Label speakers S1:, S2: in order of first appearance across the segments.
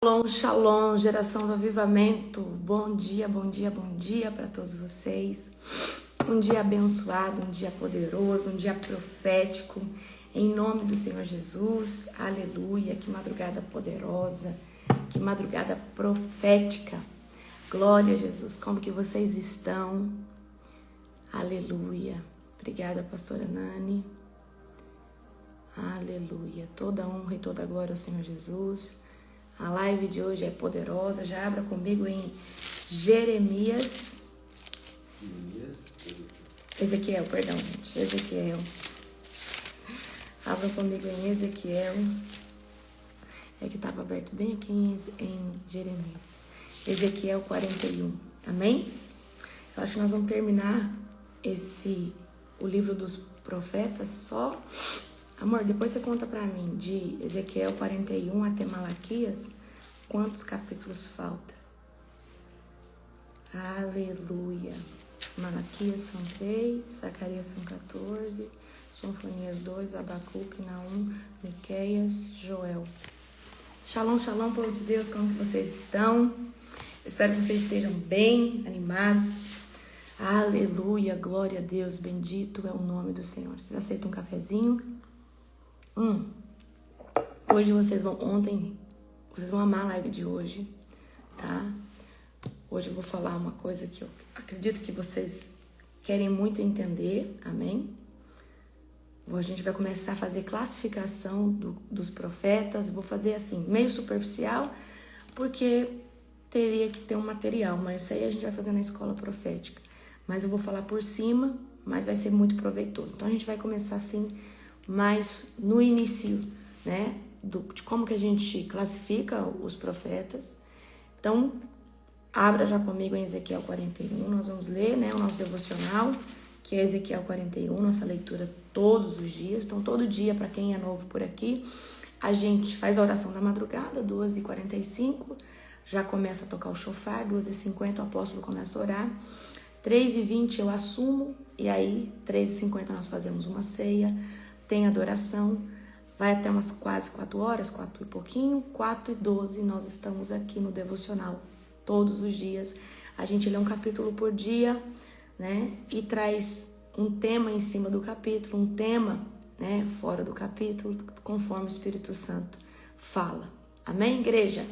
S1: Shalom, shalom, geração do avivamento. Bom dia, bom dia, bom dia para todos vocês. Um dia abençoado, um dia poderoso, um dia profético. Em nome do Senhor Jesus, aleluia. Que madrugada poderosa, que madrugada profética. Glória a Jesus, como que vocês estão? Aleluia. Obrigada, pastora Nani. Aleluia. Toda honra e toda glória ao Senhor Jesus. A live de hoje é poderosa. Já abra comigo em Jeremias. Ezequiel, perdão, gente. Ezequiel. Abra comigo em Ezequiel. É que estava aberto bem aqui em Jeremias. Ezequiel 41. Amém? Eu acho que nós vamos terminar o livro dos profetas só. Amor, depois você conta pra mim, de Ezequiel 41 até Malaquias, quantos capítulos falta? Aleluia. Malaquias são 3, Zacarias são 14, Sofonias 2, Abacuque, Naum, Miqueias, Joel. Shalom, shalom, povo de Deus, como que vocês estão? Espero que vocês estejam bem, animados. Aleluia, glória a Deus, bendito é o nome do Senhor. Vocês aceitam um cafezinho? Hoje vocês vão amar a live de hoje, tá? Hoje eu vou falar uma coisa que eu acredito que vocês querem muito entender, amém? A gente vai começar a fazer classificação dos profetas, vou fazer assim, meio superficial, porque teria que ter um material, mas isso aí a gente vai fazer na escola profética. Mas eu vou falar por cima, mas vai ser muito proveitoso. Então a gente vai começar assim, mais no início, né, de como que a gente classifica os profetas. Então, abra já comigo em Ezequiel 41, nós vamos ler, né, o nosso devocional, que é Ezequiel 41, nossa leitura todos os dias. Então, todo dia, para quem é novo por aqui, a gente faz a oração da madrugada, 2h45, já começa a tocar o shofar, 2h50 o apóstolo começa a orar, 3h20 eu assumo, e aí, 3h50 nós fazemos uma ceia, tem adoração, vai até umas quase 4 horas, 4 e pouquinho, 4h12 nós estamos aqui no devocional, todos os dias. A gente lê um capítulo por dia, né, e traz um tema em cima do capítulo, um tema, né, fora do capítulo, conforme o Espírito Santo fala. Amém, igreja?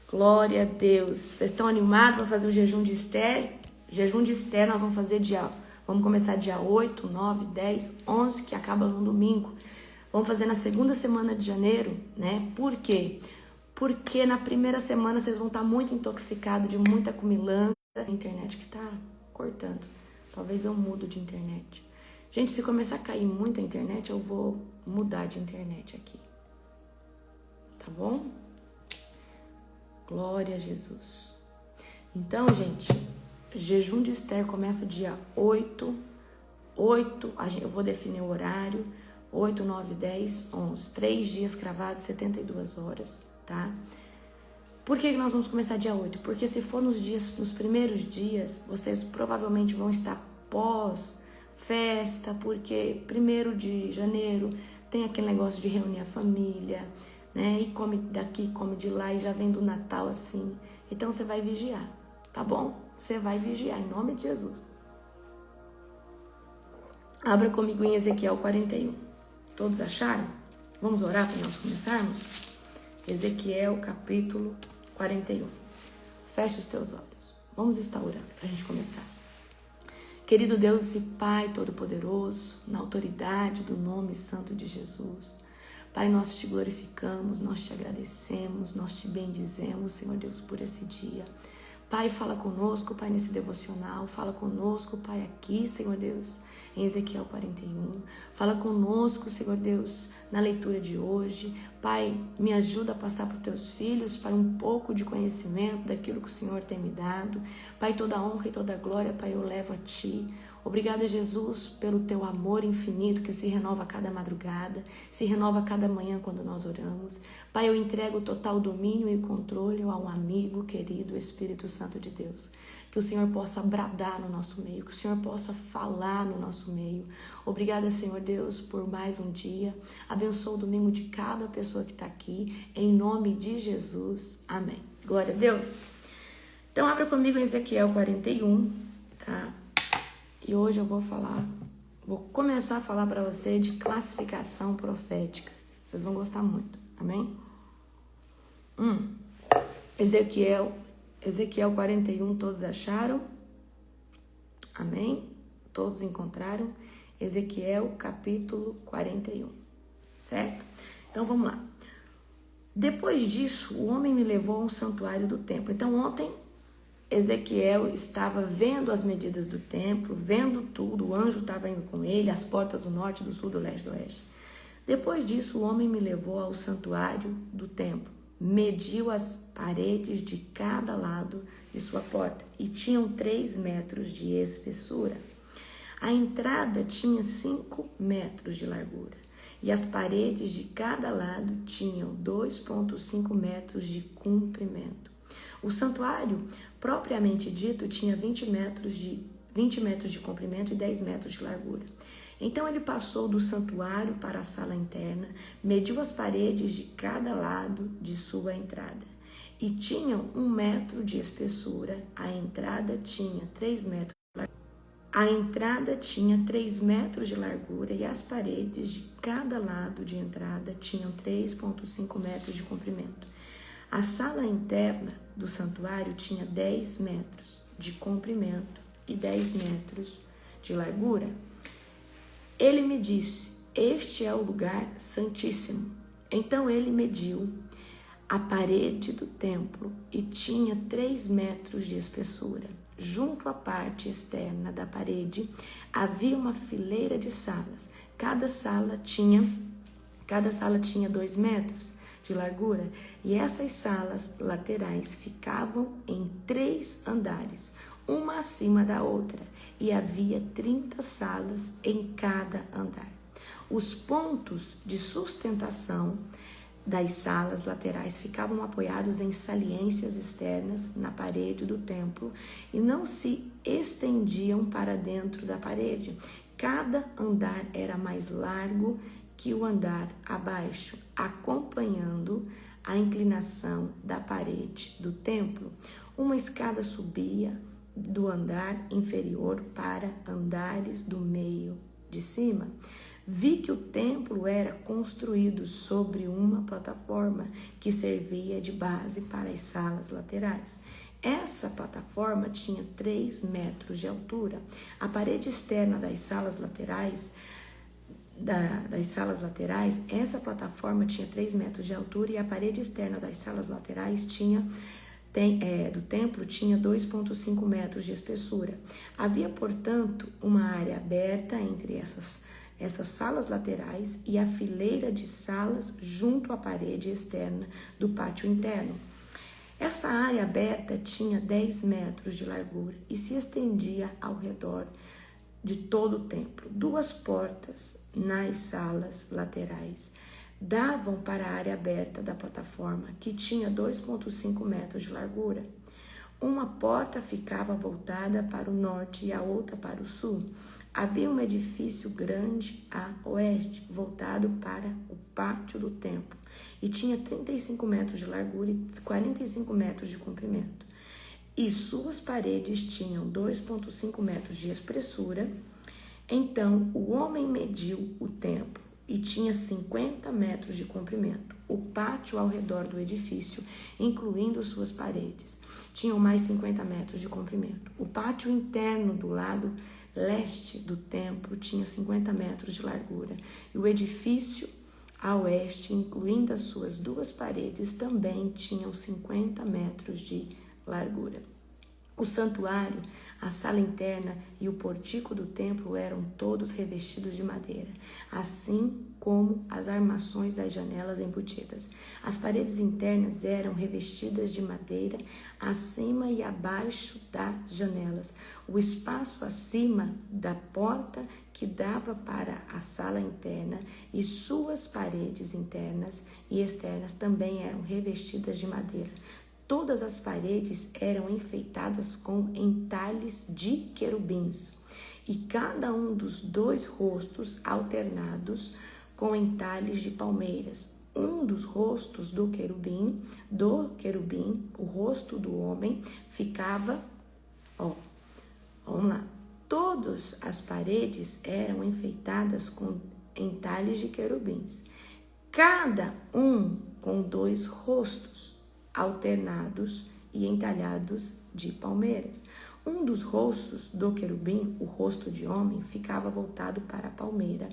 S1: Glória a Deus. Vocês estão animados para fazer o jejum de Esther? Jejum de Esther nós vamos fazer vamos começar dia 8, 9, 10, 11, que acaba no domingo. Vamos fazer na segunda semana de janeiro, né? Por quê? Porque na primeira semana vocês vão estar muito intoxicados de muita comilança. A internet que tá cortando. Talvez eu mudo de internet. Gente, se começar a cair muito a internet, eu vou mudar de internet aqui. Tá bom? Glória a Jesus. Então, gente, jejum de Esther começa dia 8, eu vou definir o horário, 8, 9, 10, 11, 3 dias cravados, 72 horas, tá? Por que nós vamos começar dia 8? Porque se for nos primeiros dias, vocês provavelmente vão estar pós-festa, porque 1º de janeiro tem aquele negócio de reunir a família, né? E come daqui, come de lá, e já vem do Natal assim. Então você vai vigiar, tá bom? Você vai vigiar, em nome de Jesus. Abra comigo em Ezequiel 41. Todos acharam? Vamos orar para nós começarmos? Ezequiel capítulo 41. Feche os teus olhos. Vamos estar orando para a gente começar. Querido Deus e Pai Todo-Poderoso, na autoridade do nome santo de Jesus, Pai, nós te glorificamos, nós te agradecemos, nós te bendizemos, Senhor Deus, por esse dia. Pai, fala conosco, Pai, nesse devocional. Fala conosco, Pai, aqui, Senhor Deus, em Ezequiel 41. Fala conosco, Senhor Deus, na leitura de hoje. Pai, me ajuda a passar para os teus filhos, Pai, um pouco de conhecimento daquilo que o Senhor tem me dado. Pai, toda honra e toda glória, Pai, eu levo a Ti. Obrigada, Jesus, pelo Teu amor infinito que se renova a cada madrugada, se renova a cada manhã quando nós oramos. Pai, eu entrego o total domínio e controle ao amigo querido Espírito Santo de Deus. que o Senhor possa bradar no nosso meio, que o Senhor possa falar no nosso meio. Obrigada, Senhor Deus, por mais um dia. Abençoa o domingo de cada pessoa que está aqui, em nome de Jesus. Amém. Glória a Deus. Então, abra comigo em Ezequiel 41, tá? E hoje eu vou começar a falar para você de classificação profética. Vocês vão gostar muito, amém? Ezequiel 41, todos acharam? Amém? Todos encontraram? Ezequiel capítulo 41, certo? Então vamos lá. Depois disso, o homem me levou ao santuário do templo. Então ontem Ezequiel estava vendo as medidas do templo, vendo tudo, o anjo estava indo com ele, as portas do norte, do sul, do leste, do oeste. Depois disso, o homem me levou ao santuário do templo, mediu as paredes de cada lado de sua porta e tinham 3 metros de espessura. A entrada tinha 5 metros de largura e as paredes de cada lado tinham 2,5 metros de comprimento. O santuário, propriamente dito, tinha 20 metros de comprimento e 10 metros de largura. Então ele passou do santuário para a sala interna, mediu as paredes de cada lado de sua entrada. E tinham 1 metro de espessura, a entrada tinha 3 metros de largura. A entrada tinha 3 metros de largura e as paredes de cada lado de entrada tinham 3,5 metros de comprimento. A sala interna do santuário tinha 10 metros de comprimento e 10 metros de largura. Ele me disse, este é o lugar santíssimo. Então ele mediu a parede do templo e tinha 3 metros de espessura. Junto à parte externa da parede havia uma fileira de salas. Cada sala tinha 2 metros de largura e essas salas laterais ficavam em 3 andares, uma acima da outra, e havia 30 salas em cada andar. Os pontos de sustentação das salas laterais ficavam apoiados em saliências externas na parede do templo e não se estendiam para dentro da parede. Cada andar era mais largo que o andar abaixo, acompanhando a inclinação da parede do templo. Uma escada subia do andar inferior para andares do meio de cima. Vi que o templo era construído sobre uma plataforma que servia de base para as salas laterais. Essa plataforma tinha 3 metros de altura. A parede externa das salas laterais, essa plataforma tinha 3 metros de altura e a parede externa das salas laterais do templo tinha 2,5 metros de espessura. Havia, portanto, uma área aberta entre essas salas laterais e a fileira de salas junto à parede externa do pátio interno. Essa área aberta tinha 10 metros de largura e se estendia ao redor de todo o templo. 2 portas nas salas laterais davam para a área aberta da plataforma, que tinha 2,5 metros de largura. Uma porta ficava voltada para o norte e a outra para o sul. Havia um edifício grande a oeste, voltado para o pátio do templo, e tinha 35 metros de largura e 45 metros de comprimento. E suas paredes tinham 2,5 metros de espessura. Então o homem mediu o templo e tinha 50 metros de comprimento. O pátio ao redor do edifício, incluindo suas paredes, tinham mais 50 metros de comprimento. O pátio interno do lado leste do templo tinha 50 metros de largura. E o edifício a oeste, incluindo as suas 2 paredes, também tinham 50 metros de largura. O santuário, a sala interna e o portico do templo eram todos revestidos de madeira, assim como as armações das janelas embutidas. As paredes internas eram revestidas de madeira acima e abaixo das janelas. O espaço acima da porta que dava para a sala interna e suas paredes internas e externas também eram revestidas de madeira. todas as paredes eram enfeitadas com entalhes de querubins, e cada um dos 2 rostos alternados com entalhes de palmeiras. Um dos rostos do querubim, o rosto do homem, ficava, vamos lá, todas as paredes eram enfeitadas com entalhes de querubins, cada um com 2 rostos alternados e entalhados de palmeiras. Um dos rostos do querubim, o rosto de homem, ficava voltado para a palmeira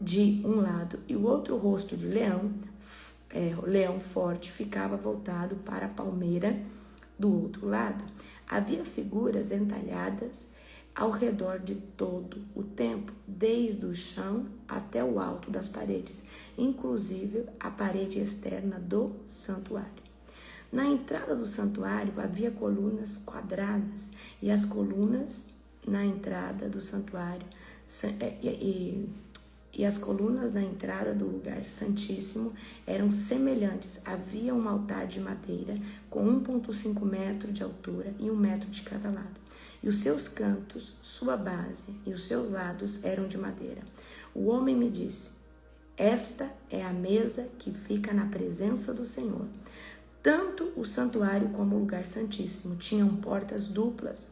S1: de um lado, e o outro rosto de leão, leão forte, ficava voltado para a palmeira do outro lado. Havia figuras entalhadas ao redor de todo o templo, desde o chão até o alto das paredes, inclusive a parede externa do santuário. Na entrada do santuário havia colunas quadradas, e as colunas na entrada do santuário e as colunas na entrada do lugar santíssimo eram semelhantes. Havia um altar de madeira com 1,5 metro de altura e 1 metro de cada lado. E os seus cantos, sua base e os seus lados eram de madeira. O homem me disse: esta é a mesa que fica na presença do Senhor. Tanto o santuário como o lugar santíssimo tinham portas duplas.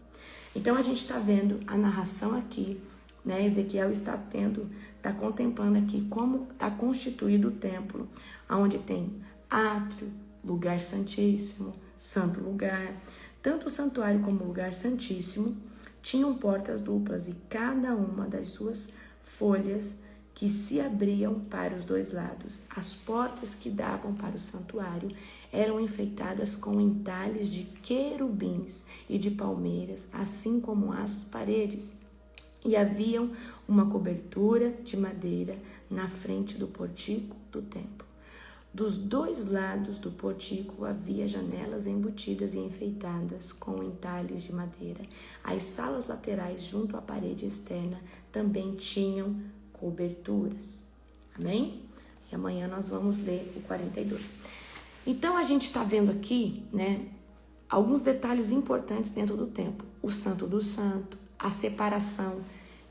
S1: Então a gente está vendo a narração aqui, né? Ezequiel está contemplando aqui como está constituído o templo, onde tem átrio, lugar santíssimo, santo lugar. Tanto o santuário como o lugar santíssimo tinham portas duplas, e cada uma das suas folhas que se abriam para os 2 lados. As portas que davam para o santuário eram enfeitadas com entalhes de querubins e de palmeiras, assim como as paredes. E havia uma cobertura de madeira na frente do portico do templo. Dos 2 lados do portico havia janelas embutidas e enfeitadas com entalhes de madeira. As salas laterais junto à parede externa também tinham coberturas. Amém? E amanhã nós vamos ler o 42. Então a gente está vendo aqui, né, alguns detalhes importantes dentro do templo. O Santo do Santo, a separação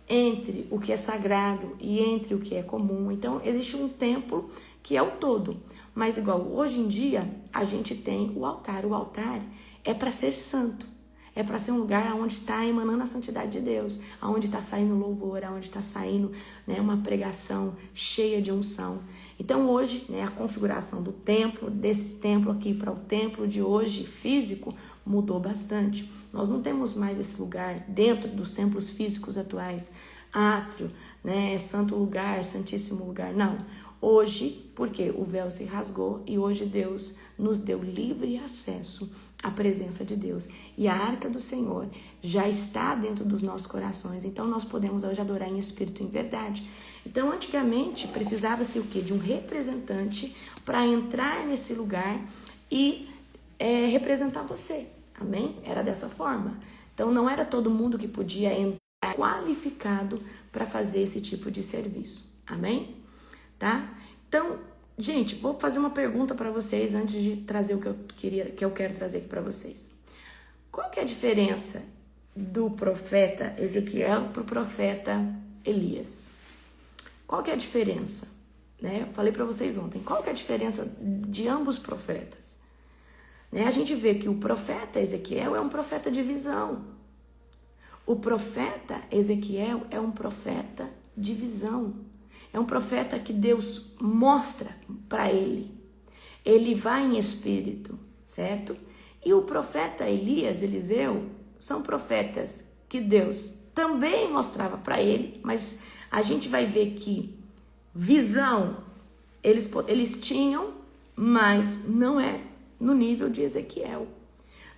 S1: entre o que é sagrado e entre o que é comum. Então existe um templo que é o todo, mas igual hoje em dia a gente tem o altar. O altar é para ser santo, é para ser um lugar onde está emanando a santidade de Deus, onde está saindo louvor, onde está saindo, né, uma pregação cheia de unção. Então hoje, né, a configuração do templo, desse templo aqui para o templo de hoje físico, mudou bastante. Nós não temos mais esse lugar dentro dos templos físicos atuais, átrio, né, santo lugar, santíssimo lugar, não. Hoje, porque o véu se rasgou e hoje Deus nos deu livre acesso à presença de Deus. E a arca do Senhor já está dentro dos nossos corações, então nós podemos hoje adorar em espírito e em verdade. Então, antigamente, precisava-se o quê? De um representante para entrar nesse lugar e representar você. Amém? Era dessa forma. Então, não era todo mundo que podia entrar qualificado para fazer esse tipo de serviço. Amém? Tá? Então, gente, vou fazer uma pergunta para vocês antes de trazer o que eu quero trazer aqui para vocês. Qual que é a diferença do profeta Ezequiel para o profeta Elias? Qual que é a diferença? Né? Eu falei para vocês ontem. Qual que é a diferença de ambos profetas? Né? A gente vê que o profeta Ezequiel é um profeta de visão. O profeta Ezequiel é um profeta de visão. É um profeta que Deus mostra para ele. Ele vai em espírito, certo? E o profeta Elias, Eliseu, são profetas que Deus também mostrava para ele, mas a gente vai ver que visão eles tinham, mas não é no nível de Ezequiel.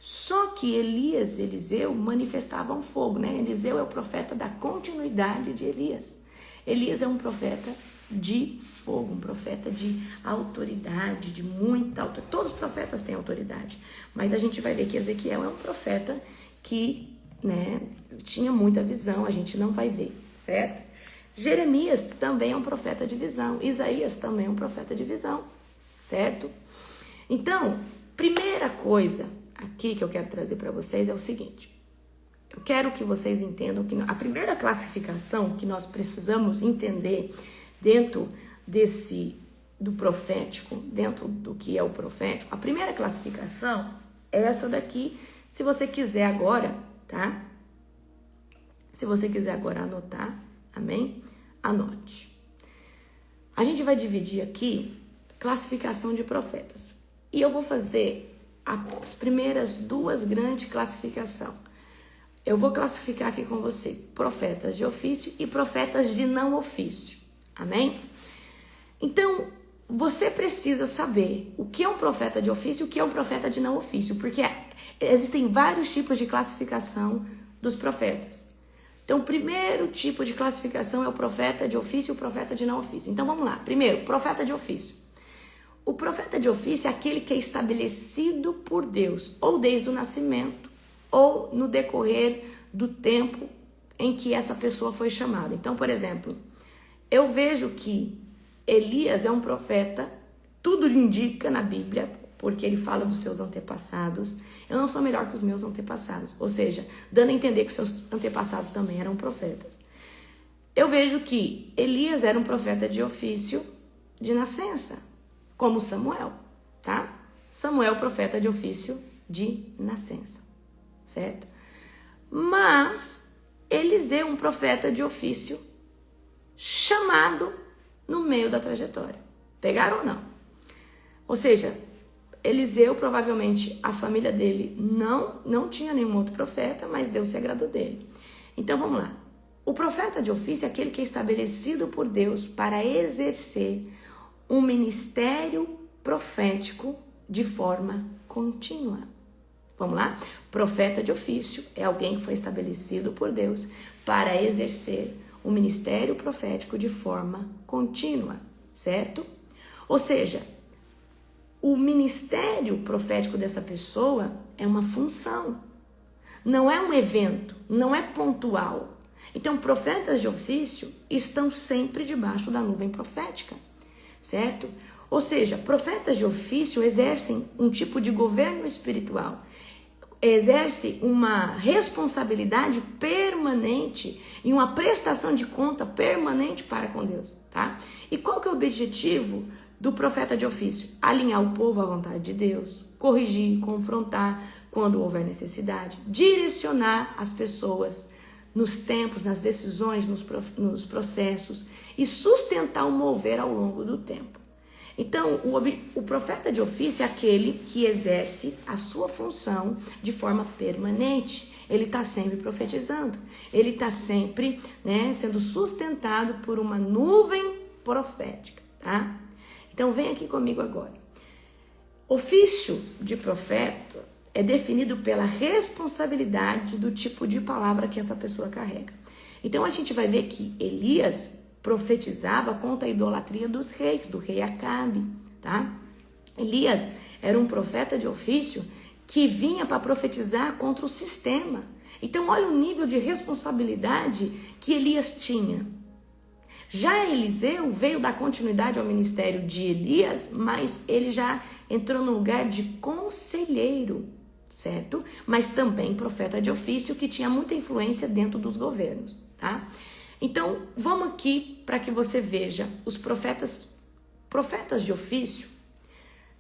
S1: Só que Elias e Eliseu manifestavam fogo, né? Eliseu é o profeta da continuidade de Elias. Elias é um profeta de fogo, um profeta de autoridade, de muita autoridade. Todos os profetas têm autoridade, mas a gente vai ver que Ezequiel é um profeta que, né, tinha muita visão, a gente não vai ver, certo? Jeremias também é um profeta de visão, Isaías também é um profeta de visão, certo? Então, Primeira coisa aqui que eu quero trazer para vocês é o seguinte. Eu quero que vocês entendam que a primeira classificação que nós precisamos entender dentro do profético, dentro do que é o profético, a primeira classificação é essa daqui. Se você quiser agora, tá? Se você quiser agora anotar, amém? Anote. A gente vai dividir aqui classificação de profetas. E eu vou fazer as primeiras duas grandes classificações. Eu vou classificar aqui com você profetas de ofício e profetas de não ofício. Amém? Então, você precisa saber o que é um profeta de ofício e o que é um profeta de não ofício, porque existem vários tipos de classificação dos profetas. Então, o primeiro tipo de classificação é o profeta de ofício e o profeta de não ofício. Então, vamos lá. Primeiro, profeta de ofício. O profeta de ofício é aquele que é estabelecido por Deus, ou desde o nascimento, ou no decorrer do tempo em que essa pessoa foi chamada. Então, por exemplo, eu vejo que Elias é um profeta, tudo indica na Bíblia, porque ele fala dos seus antepassados. Eu não sou melhor que os meus antepassados, ou seja, dando a entender que seus antepassados também eram profetas. Eu vejo que Elias era um profeta de ofício de nascença, como Samuel, tá? Samuel, profeta de ofício de nascença, certo? Mas Eliseu, um profeta de ofício chamado no meio da trajetória. Pegaram ou não? Ou seja, Eliseu, provavelmente, a família dele não tinha nenhum outro profeta, mas Deus se agradou dele. Então, vamos lá. O profeta de ofício é aquele que é estabelecido por Deus para exercer um ministério profético de forma contínua. Vamos lá? Profeta de ofício é alguém que foi estabelecido por Deus para exercer um ministério profético de forma contínua, certo? Ou seja, o ministério profético dessa pessoa é uma função, não é um evento, não é pontual. Então, profetas de ofício estão sempre debaixo da nuvem profética, certo? Ou seja, profetas de ofício exercem um tipo de governo espiritual, exerce uma responsabilidade permanente e uma prestação de conta permanente para com Deus, tá? E qual que é o objetivo do profeta de ofício? Alinhar o povo à vontade de Deus, corrigir, confrontar quando houver necessidade, direcionar as pessoas nos tempos, nas decisões, nos processos e sustentar o mover ao longo do tempo. Então, o profeta de ofício é aquele que exerce a sua função de forma permanente. Ele está sempre profetizando, ele está sempre, sendo sustentado por uma nuvem profética, tá? Então, vem aqui comigo agora. Ofício de profeta é definido pela responsabilidade do tipo de palavra que essa pessoa carrega. Então, a gente vai ver que Elias profetizava contra a idolatria dos reis, do rei Acabe, tá? Elias era um profeta de ofício que vinha para profetizar contra o sistema. Então, olha o nível de responsabilidade que Elias tinha. Já Eliseu veio dar continuidade ao ministério de Elias, mas ele já entrou no lugar de conselheiro, certo? Mas também profeta de ofício que tinha muita influência dentro dos governos, tá? Então, vamos aqui para que você veja, os profetas de ofício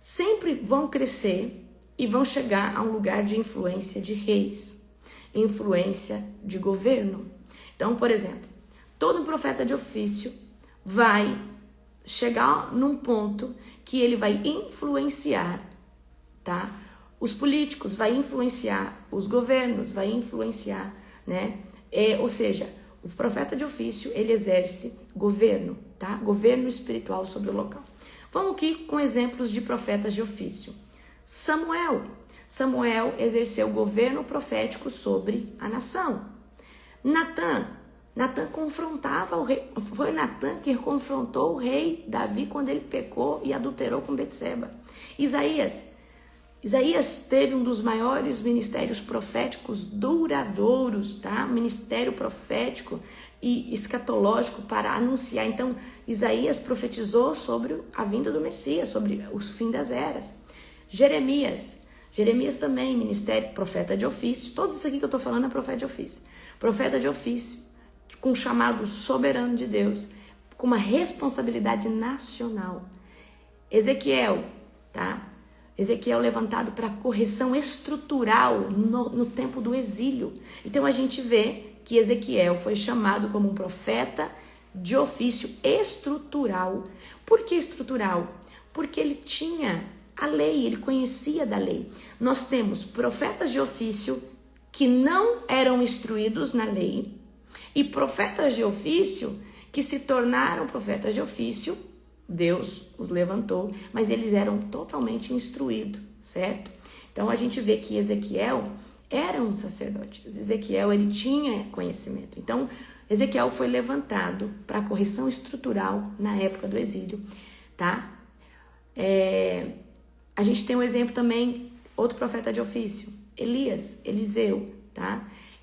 S1: sempre vão crescer e vão chegar a um lugar de influência de reis, influência de governo. Então, por exemplo, todo profeta de ofício vai chegar num ponto que ele vai influenciar, tá? Os políticos, vai influenciar os governos, vai influenciar, ou seja, o profeta de ofício, ele exerce governo, tá? Governo espiritual sobre o local. Vamos aqui com exemplos de profetas de ofício. Samuel exerceu governo profético sobre a nação. Natã confrontava o rei. Foi Natã que confrontou o rei Davi quando ele pecou e adulterou com Betseba. Isaías teve um dos maiores ministérios proféticos duradouros, tá? Ministério profético e escatológico para anunciar. Então, Isaías profetizou sobre a vinda do Messias, sobre o fim das eras. Jeremias também, ministério, profeta de ofício. Todos isso aqui que eu estou falando é profeta de ofício. Profeta de ofício, com um chamado soberano de Deus, com uma responsabilidade nacional. Ezequiel, tá? Ezequiel levantado para correção estrutural no tempo do exílio. Então a gente vê que Ezequiel foi chamado como um profeta de ofício estrutural. Por que estrutural? Porque ele tinha a lei, ele conhecia da lei. Nós temos profetas de ofício que não eram instruídos na lei e profetas de ofício que se tornaram profetas de ofício. Deus os levantou, mas eles eram totalmente instruídos, certo? Então a gente vê que Ezequiel era um sacerdote. Ezequiel, ele tinha conhecimento. Então Ezequiel foi levantado para correção estrutural na época do exílio, tá? A gente tem um exemplo também, outro profeta de ofício, Elias, Eliseu, tá?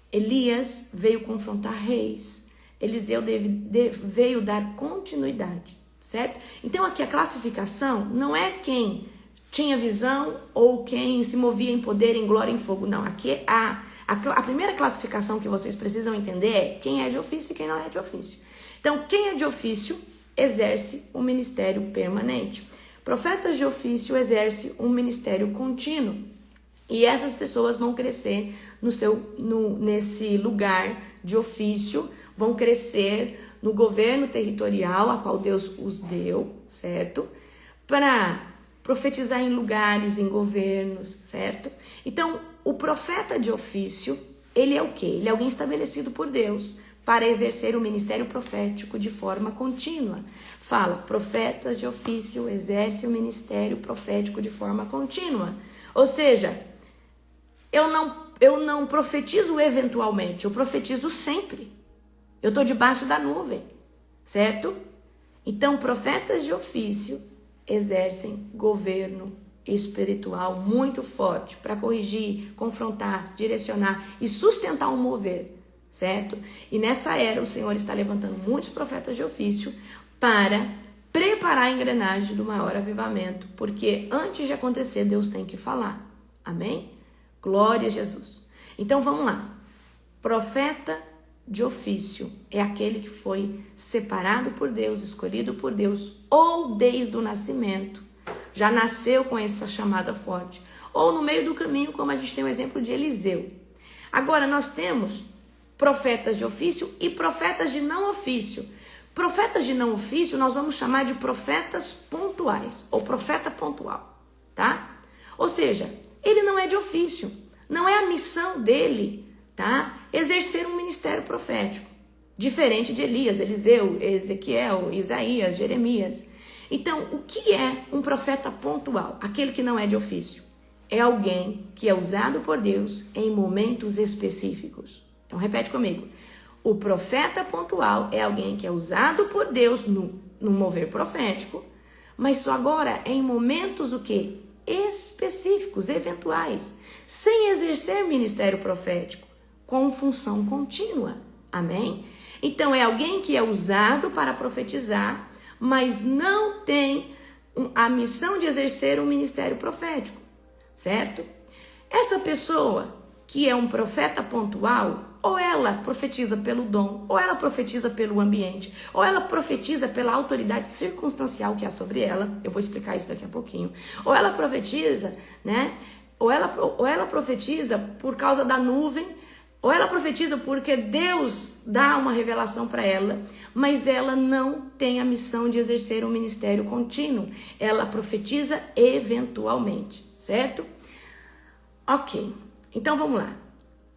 S1: Elias veio confrontar reis, Eliseu veio dar continuidade, certo? Então aqui a classificação não é quem tinha visão ou quem se movia em poder, em glória, em fogo, não. Aqui a primeira classificação que vocês precisam entender é quem é de ofício e quem não é de ofício. Então quem é de ofício exerce um ministério permanente. Profetas de ofício exercem um ministério contínuo e essas pessoas vão crescer nesse lugar de ofício, vão crescer no governo territorial a qual Deus os deu, certo? Para profetizar em lugares, em governos, certo? Então, o profeta de ofício, ele é o quê? Ele é alguém estabelecido por Deus para exercer o ministério profético de forma contínua. Fala, profetas de ofício exercem o ministério profético de forma contínua. Ou seja, eu não profetizo eventualmente, eu profetizo sempre. Eu estou debaixo da nuvem, certo? Então, profetas de ofício exercem governo espiritual muito forte para corrigir, confrontar, direcionar e sustentar um mover, certo? E nessa era o Senhor está levantando muitos profetas de ofício para preparar a engrenagem do maior avivamento, porque antes de acontecer Deus tem que falar, amém? Glória a Jesus. Então vamos lá, profeta de ofício é aquele que foi separado por Deus, escolhido por Deus, ou desde o nascimento, já nasceu com essa chamada forte, ou no meio do caminho, como a gente tem o exemplo de Eliseu. Agora nós temos profetas de ofício e profetas de não ofício. Profetas de não ofício nós vamos chamar de profetas pontuais, ou profeta pontual, tá? Ou seja, ele não é de ofício, não é a missão dele, tá? Exercer um ministério profético, diferente de Elias, Eliseu, Ezequiel, Isaías, Jeremias. Então, o que é um profeta pontual? Aquele que não é de ofício. É alguém que é usado por Deus em momentos específicos. Então, repete comigo. O profeta pontual é alguém que é usado por Deus no mover profético, mas só agora é em momentos o quê? Específicos, eventuais, sem exercer ministério profético, com função contínua. Amém? Então, é alguém que é usado para profetizar, mas não tem a missão de exercer um ministério profético, certo? Essa pessoa que é um profeta pontual, ou ela profetiza pelo dom, ou ela profetiza pelo ambiente, ou ela profetiza pela autoridade circunstancial que há sobre ela, eu vou explicar isso daqui a pouquinho, ou ela profetiza, né? Ou ela profetiza por causa da nuvem, ou ela profetiza porque Deus dá uma revelação para ela, mas ela não tem a missão de exercer um ministério contínuo. Ela profetiza eventualmente, certo? Ok, então vamos lá.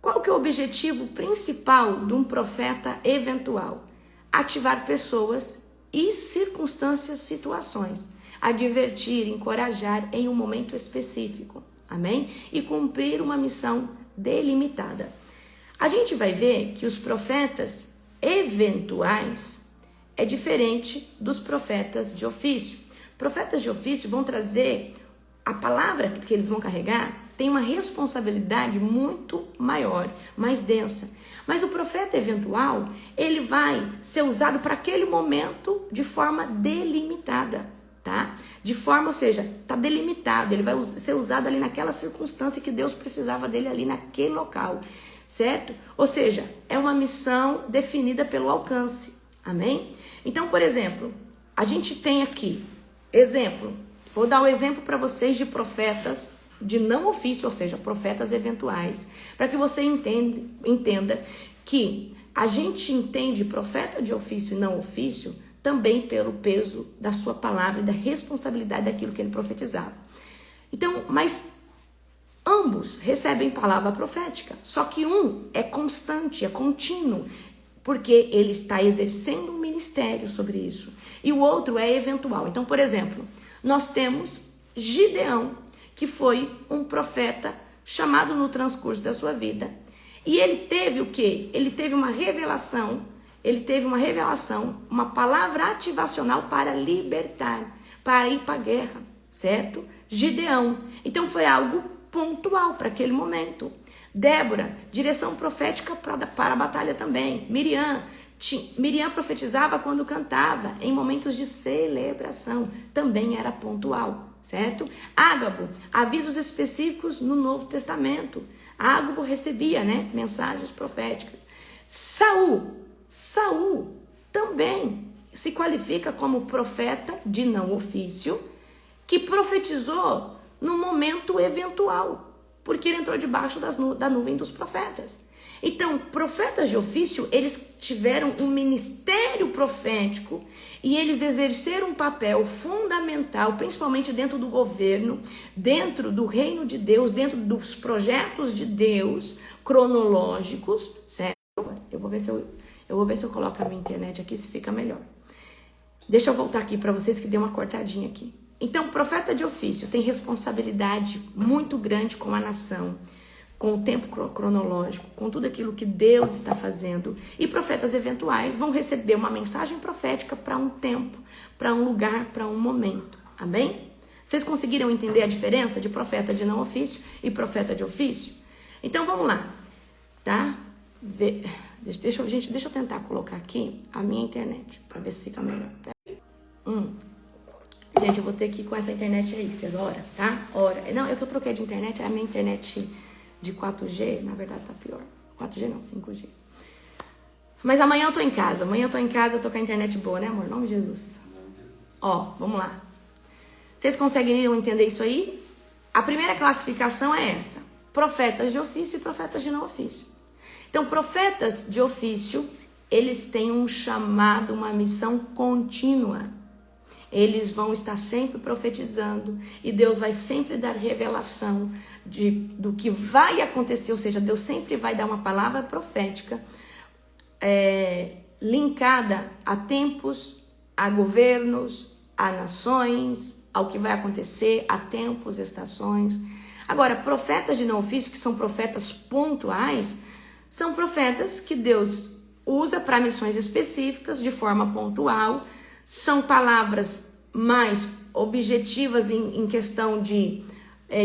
S1: Qual que é o objetivo principal de um profeta eventual? Ativar pessoas e circunstâncias, situações. Advertir, encorajar em um momento específico. Amém? E cumprir uma missão delimitada. A gente vai ver que os profetas eventuais é diferente dos profetas de ofício. Profetas de ofício vão trazer a palavra que eles vão carregar, tem uma responsabilidade muito maior, mais densa. Mas o profeta eventual, ele vai ser usado para aquele momento de forma delimitada, tá? De forma, ou seja, tá delimitado, ele vai ser usado ali naquela circunstância que Deus precisava dele ali naquele local, certo? Ou seja, é uma missão definida pelo alcance, amém? Então, por exemplo, a gente tem aqui, exemplo, vou dar um exemplo para vocês de profetas de não ofício, ou seja, profetas eventuais, para que você entenda que a gente entende profeta de ofício e não ofício também pelo peso da sua palavra e da responsabilidade daquilo que ele profetizava. Então, mas ambos recebem palavra profética, só que um é constante, é contínuo, porque ele está exercendo um ministério sobre isso, e o outro é eventual. Então, por exemplo, nós temos Gideão, que foi um profeta chamado no transcurso da sua vida, e ele teve o quê? Ele teve uma revelação, uma palavra ativacional para libertar, para ir para a guerra, certo? Gideão. Então foi algo pontual para aquele momento. Débora, direção profética para a batalha também. Miriam profetizava quando cantava, em momentos de celebração, também era pontual, certo? Ágabo, avisos específicos no Novo Testamento. Ágabo recebia, mensagens proféticas. Saul também se qualifica como profeta de não ofício, que profetizou no momento eventual, porque ele entrou debaixo da nuvem dos profetas. Então, profetas de ofício, eles tiveram um ministério profético e eles exerceram um papel fundamental, principalmente dentro do governo, dentro do reino de Deus, dentro dos projetos de Deus cronológicos, certo? Eu vou ver se eu coloco a minha internet aqui, se fica melhor. Deixa eu voltar aqui para vocês que deu uma cortadinha aqui. Então, profeta de ofício tem responsabilidade muito grande com a nação, com o tempo cronológico, com tudo aquilo que Deus está fazendo. E profetas eventuais vão receber uma mensagem profética para um tempo, para um lugar, para um momento. Amém? Vocês conseguiram entender a diferença de profeta de não ofício e profeta de ofício? Então vamos lá, tá? Deixa eu tentar colocar aqui a minha internet, para ver se fica melhor. Gente, eu vou ter que ir com essa internet aí, vocês ora, tá? Ora. Não, é que eu troquei de internet, a minha internet de 4G, na verdade tá pior. 4G não, 5G. Mas amanhã eu tô em casa, eu tô com a internet boa, né, amor? Em nome de Jesus. Ó, vamos lá. Vocês conseguiriam entender isso aí? A primeira classificação é essa: profetas de ofício e profetas de não ofício. Então, profetas de ofício, eles têm um chamado, uma missão contínua. Eles vão estar sempre profetizando e Deus vai sempre dar revelação do que vai acontecer, ou seja, Deus sempre vai dar uma palavra profética linkada a tempos, a governos, a nações, ao que vai acontecer, a tempos, estações. Agora, profetas de não ofício, que são profetas pontuais, são profetas que Deus usa para missões específicas, de forma pontual. São palavras mais objetivas em questão de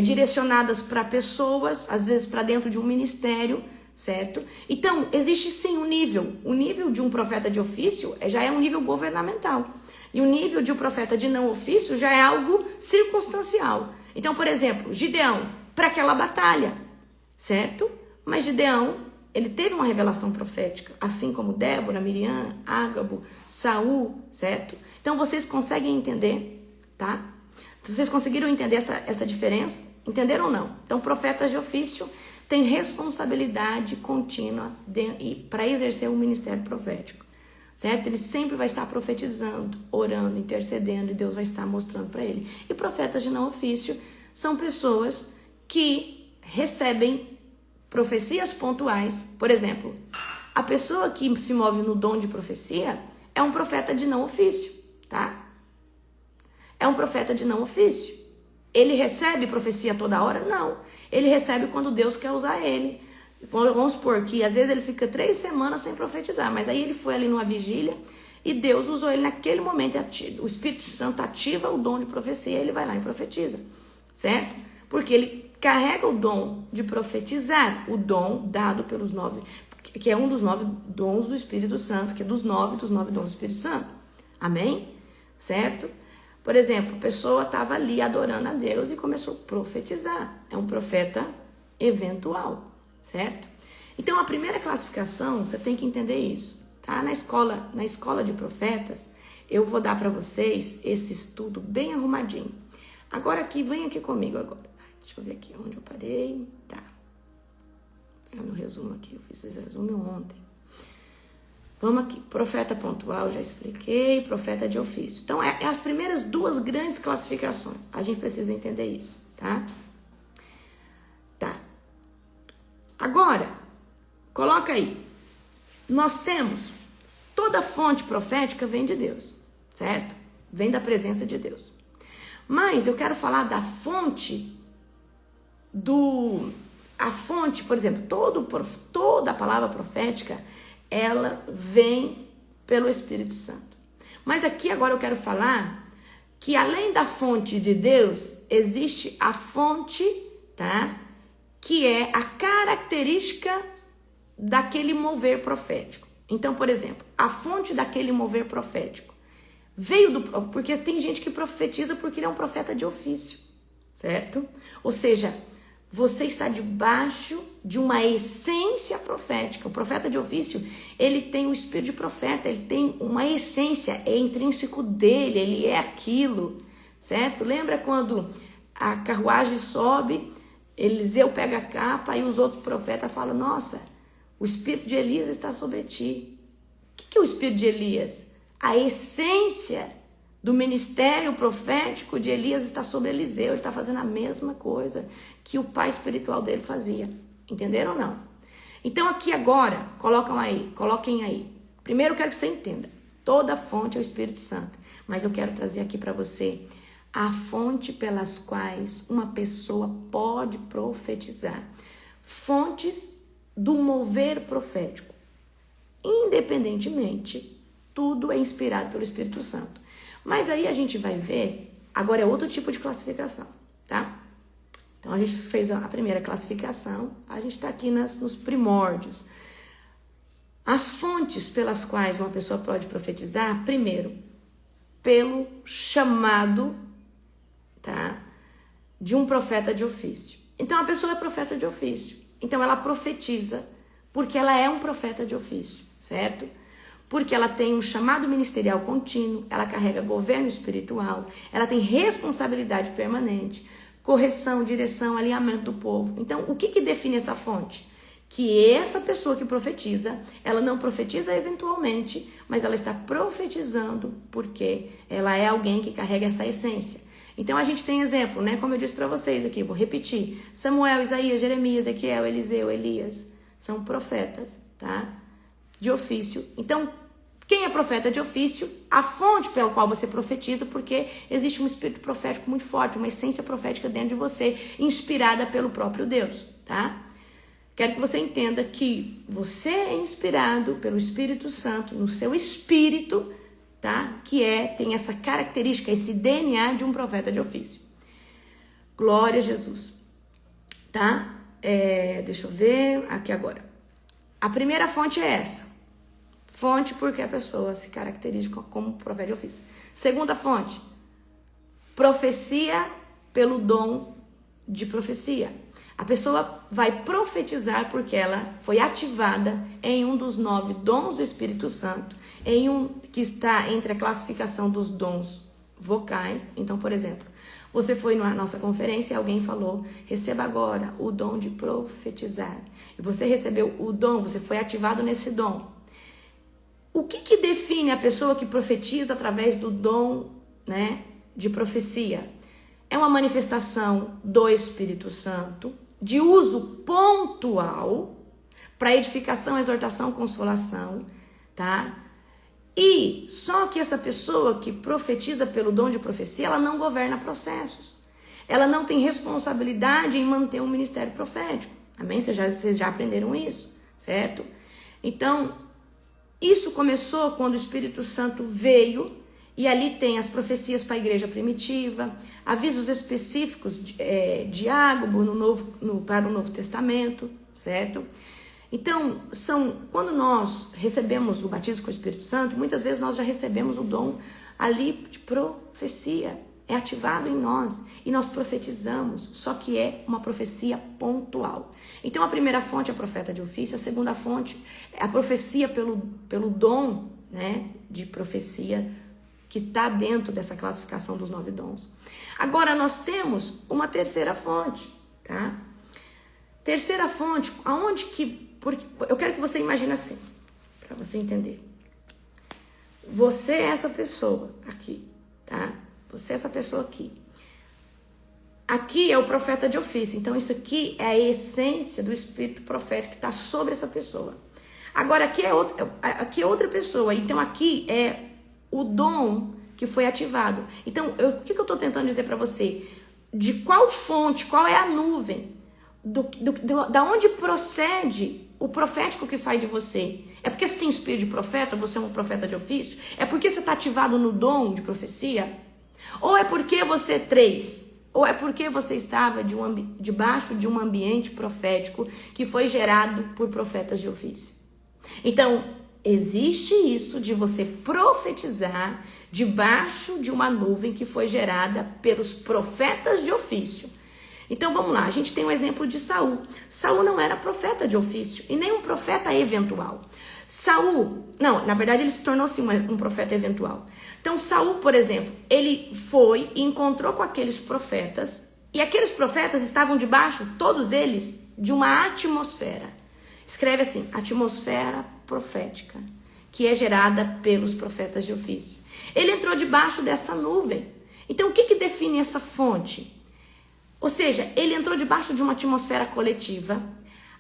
S1: direcionadas para pessoas, às vezes para dentro de um ministério, certo? Então, existe sim um nível. O nível de um profeta de ofício já é um nível governamental. E o nível de um profeta de não ofício já é algo circunstancial. Então, por exemplo, Gideão, para aquela batalha, certo? Mas Gideão, ele teve uma revelação profética, assim como Débora, Miriam, Ágabo, Saul, certo? Então, vocês conseguem entender, tá? Vocês conseguiram entender essa diferença? Entenderam ou não? Então, profetas de ofício têm responsabilidade contínua para exercer o ministério profético, certo? Ele sempre vai estar profetizando, orando, intercedendo, e Deus vai estar mostrando para ele. E profetas de não ofício são pessoas que recebem profecias pontuais. Por exemplo, a pessoa que se move no dom de profecia é um profeta de não ofício, tá? É um profeta de não ofício. Ele recebe profecia toda hora? Não. Ele recebe quando Deus quer usar ele. Vamos supor que às vezes ele fica 3 semanas sem profetizar, mas aí ele foi ali numa vigília e Deus usou ele naquele momento. O Espírito Santo ativa o dom de profecia e ele vai lá e profetiza, certo? Porque ele carrega o dom de profetizar, o dom dado pelos 9, que é um dos 9 dons do Espírito Santo, que é dos 9 dons do Espírito Santo. Amém? Certo? Por exemplo, a pessoa estava ali adorando a Deus e começou a profetizar. É um profeta eventual, certo? Então, a primeira classificação, você tem que entender isso, tá? Na escola de profetas, eu vou dar para vocês esse estudo bem arrumadinho. Agora aqui, vem aqui comigo agora. Deixa eu ver aqui onde eu parei. Tá. Vou pegar meu resumo aqui, eu fiz esse resumo ontem. Vamos aqui, profeta pontual, já expliquei, profeta de ofício. Então, é as primeiras duas grandes classificações. A gente precisa entender isso, tá? Tá. Agora, coloca aí. Nós temos, toda fonte profética vem de Deus, certo? Vem da presença de Deus. Mas eu quero falar da fonte por exemplo, toda a palavra profética, ela vem pelo Espírito Santo. Mas aqui agora eu quero falar que além da fonte de Deus, existe a fonte, tá? Que é a característica daquele mover profético. Então, por exemplo, a fonte daquele mover profético veio porque tem gente que profetiza porque ele é um profeta de ofício, certo? Ou seja, você está debaixo de uma essência profética. O profeta de ofício, ele tem o espírito de profeta, ele tem uma essência, é intrínseco dele, ele é aquilo, certo? Lembra quando a carruagem sobe, Eliseu pega a capa e os outros profetas falam, nossa, o espírito de Elias está sobre ti. O que é o espírito de Elias? A essência do ministério profético de Elias está sobre Eliseu. Ele está fazendo a mesma coisa que o pai espiritual dele fazia. Entenderam ou não? Então aqui agora, coloquem aí. Primeiro eu quero que você entenda. Toda fonte é o Espírito Santo. Mas eu quero trazer aqui para você a fonte pelas quais uma pessoa pode profetizar. Fontes do mover profético. Independentemente, tudo é inspirado pelo Espírito Santo. Mas aí a gente vai ver, agora é outro tipo de classificação, tá? Então a gente fez a primeira classificação, a gente está aqui nos primórdios. As fontes pelas quais uma pessoa pode profetizar, primeiro, pelo chamado, tá? De um profeta de ofício. Então a pessoa é profeta de ofício. Então ela profetiza porque ela é um profeta de ofício, certo? Porque ela tem um chamado ministerial contínuo, ela carrega governo espiritual, ela tem responsabilidade permanente, correção, direção, alinhamento do povo. Então, o que define essa fonte? Que essa pessoa que profetiza, ela não profetiza eventualmente, mas ela está profetizando porque ela é alguém que carrega essa essência. Então, a gente tem exemplo, né? Como eu disse para vocês aqui, vou repetir. Samuel, Isaías, Jeremias, Ezequiel, Eliseu, Elias, são profetas, tá? De ofício. Então, quem é profeta de ofício? A fonte pela qual você profetiza, porque existe um espírito profético muito forte, uma essência profética dentro de você, inspirada pelo próprio Deus, tá? Quero que você entenda que você é inspirado pelo Espírito Santo no seu espírito, tá? Que tem essa característica, esse DNA de um profeta de ofício. Glória a Jesus, tá? Deixa eu ver aqui agora. A primeira fonte é essa. Fonte porque a pessoa se caracteriza como profeta de ofício. Segunda fonte, profecia pelo dom de profecia. A pessoa vai profetizar porque ela foi ativada em um dos 9 dons do Espírito Santo, em um que está entre a classificação dos dons vocais. Então, por exemplo, você foi na nossa conferência e alguém falou, receba agora o dom de profetizar. E você recebeu o dom, você foi ativado nesse dom. O que define a pessoa que profetiza através do dom, né, de profecia? É uma manifestação do Espírito Santo, de uso pontual, para edificação, exortação, consolação, tá? E só que essa pessoa que profetiza pelo dom de profecia, ela não governa processos. Ela não tem responsabilidade em manter um ministério profético. Amém? Vocês já aprenderam isso, certo? Então, isso começou quando o Espírito Santo veio e ali tem as profecias para a igreja primitiva, avisos específicos de Ágabo para o Novo Testamento, certo? Então, quando nós recebemos o batismo com o Espírito Santo, muitas vezes nós já recebemos o dom ali de profecia. É ativado em nós e nós profetizamos, só que é uma profecia pontual. Então a primeira fonte é a profeta de ofício, a segunda fonte é a profecia pelo dom, né, de profecia que está dentro dessa classificação dos 9 dons. Agora nós temos uma terceira fonte, tá? Terceira fonte, aonde que... Porque eu quero que você imagine assim, para você entender. Você é essa pessoa aqui, tá? Você é essa pessoa aqui. Aqui é o profeta de ofício. Então, isso aqui é a essência do espírito profético que está sobre essa pessoa. Agora, aqui é outra pessoa. Então, aqui é o dom que foi ativado. Então, o que eu estou tentando dizer para você? De qual fonte, qual é a nuvem? Da onde procede o profético que sai de você? É porque você tem espírito de profeta, você é um profeta de ofício? É porque você está ativado no dom de profecia? Ou é porque você é 3? Ou é porque você estava debaixo de um ambiente profético que foi gerado por profetas de ofício? Então, existe isso de você profetizar debaixo de uma nuvem que foi gerada pelos profetas de ofício. Então vamos lá, a gente tem um exemplo de Saul. Saul não era profeta de ofício e nem um profeta eventual. Saul, não, na verdade ele se tornou sim um profeta eventual. Então Saul, por exemplo, ele foi e encontrou com aqueles profetas e aqueles profetas estavam debaixo, todos eles, de uma atmosfera. Escreve assim, atmosfera profética, que é gerada pelos profetas de ofício. Ele entrou debaixo dessa nuvem. Então o que define essa fonte? Ou seja, ele entrou debaixo de uma atmosfera coletiva,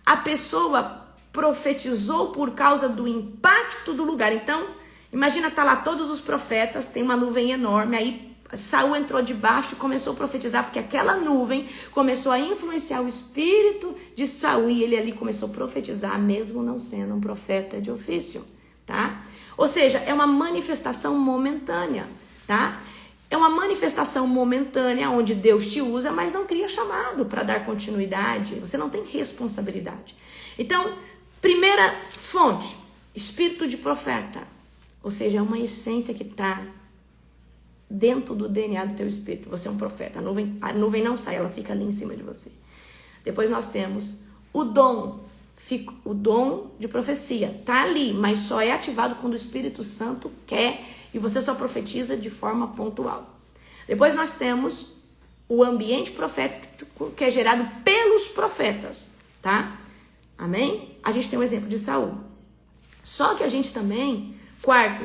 S1: a pessoa profetizou por causa do impacto do lugar. Então, imagina, tá lá todos os profetas, tem uma nuvem enorme, aí Saul entrou debaixo e começou a profetizar, porque aquela nuvem começou a influenciar o espírito de Saul, e ele ali começou a profetizar, mesmo não sendo um profeta de ofício, tá? Ou seja, é uma manifestação momentânea, tá? É uma manifestação momentânea onde Deus te usa, mas não cria chamado para dar continuidade. Você não tem responsabilidade. Então, primeira fonte, espírito de profeta. Ou seja, é uma essência que está dentro do DNA do teu espírito. Você é um profeta. A nuvem não sai, ela fica ali em cima de você. Depois nós temos o dom. O dom de profecia. Está ali, mas só é ativado quando o Espírito Santo quer. E você só profetiza de forma pontual. Depois nós temos o ambiente profético que é gerado pelos profetas, tá? Amém? A gente tem um exemplo de Saul. Só que a gente também, quarto,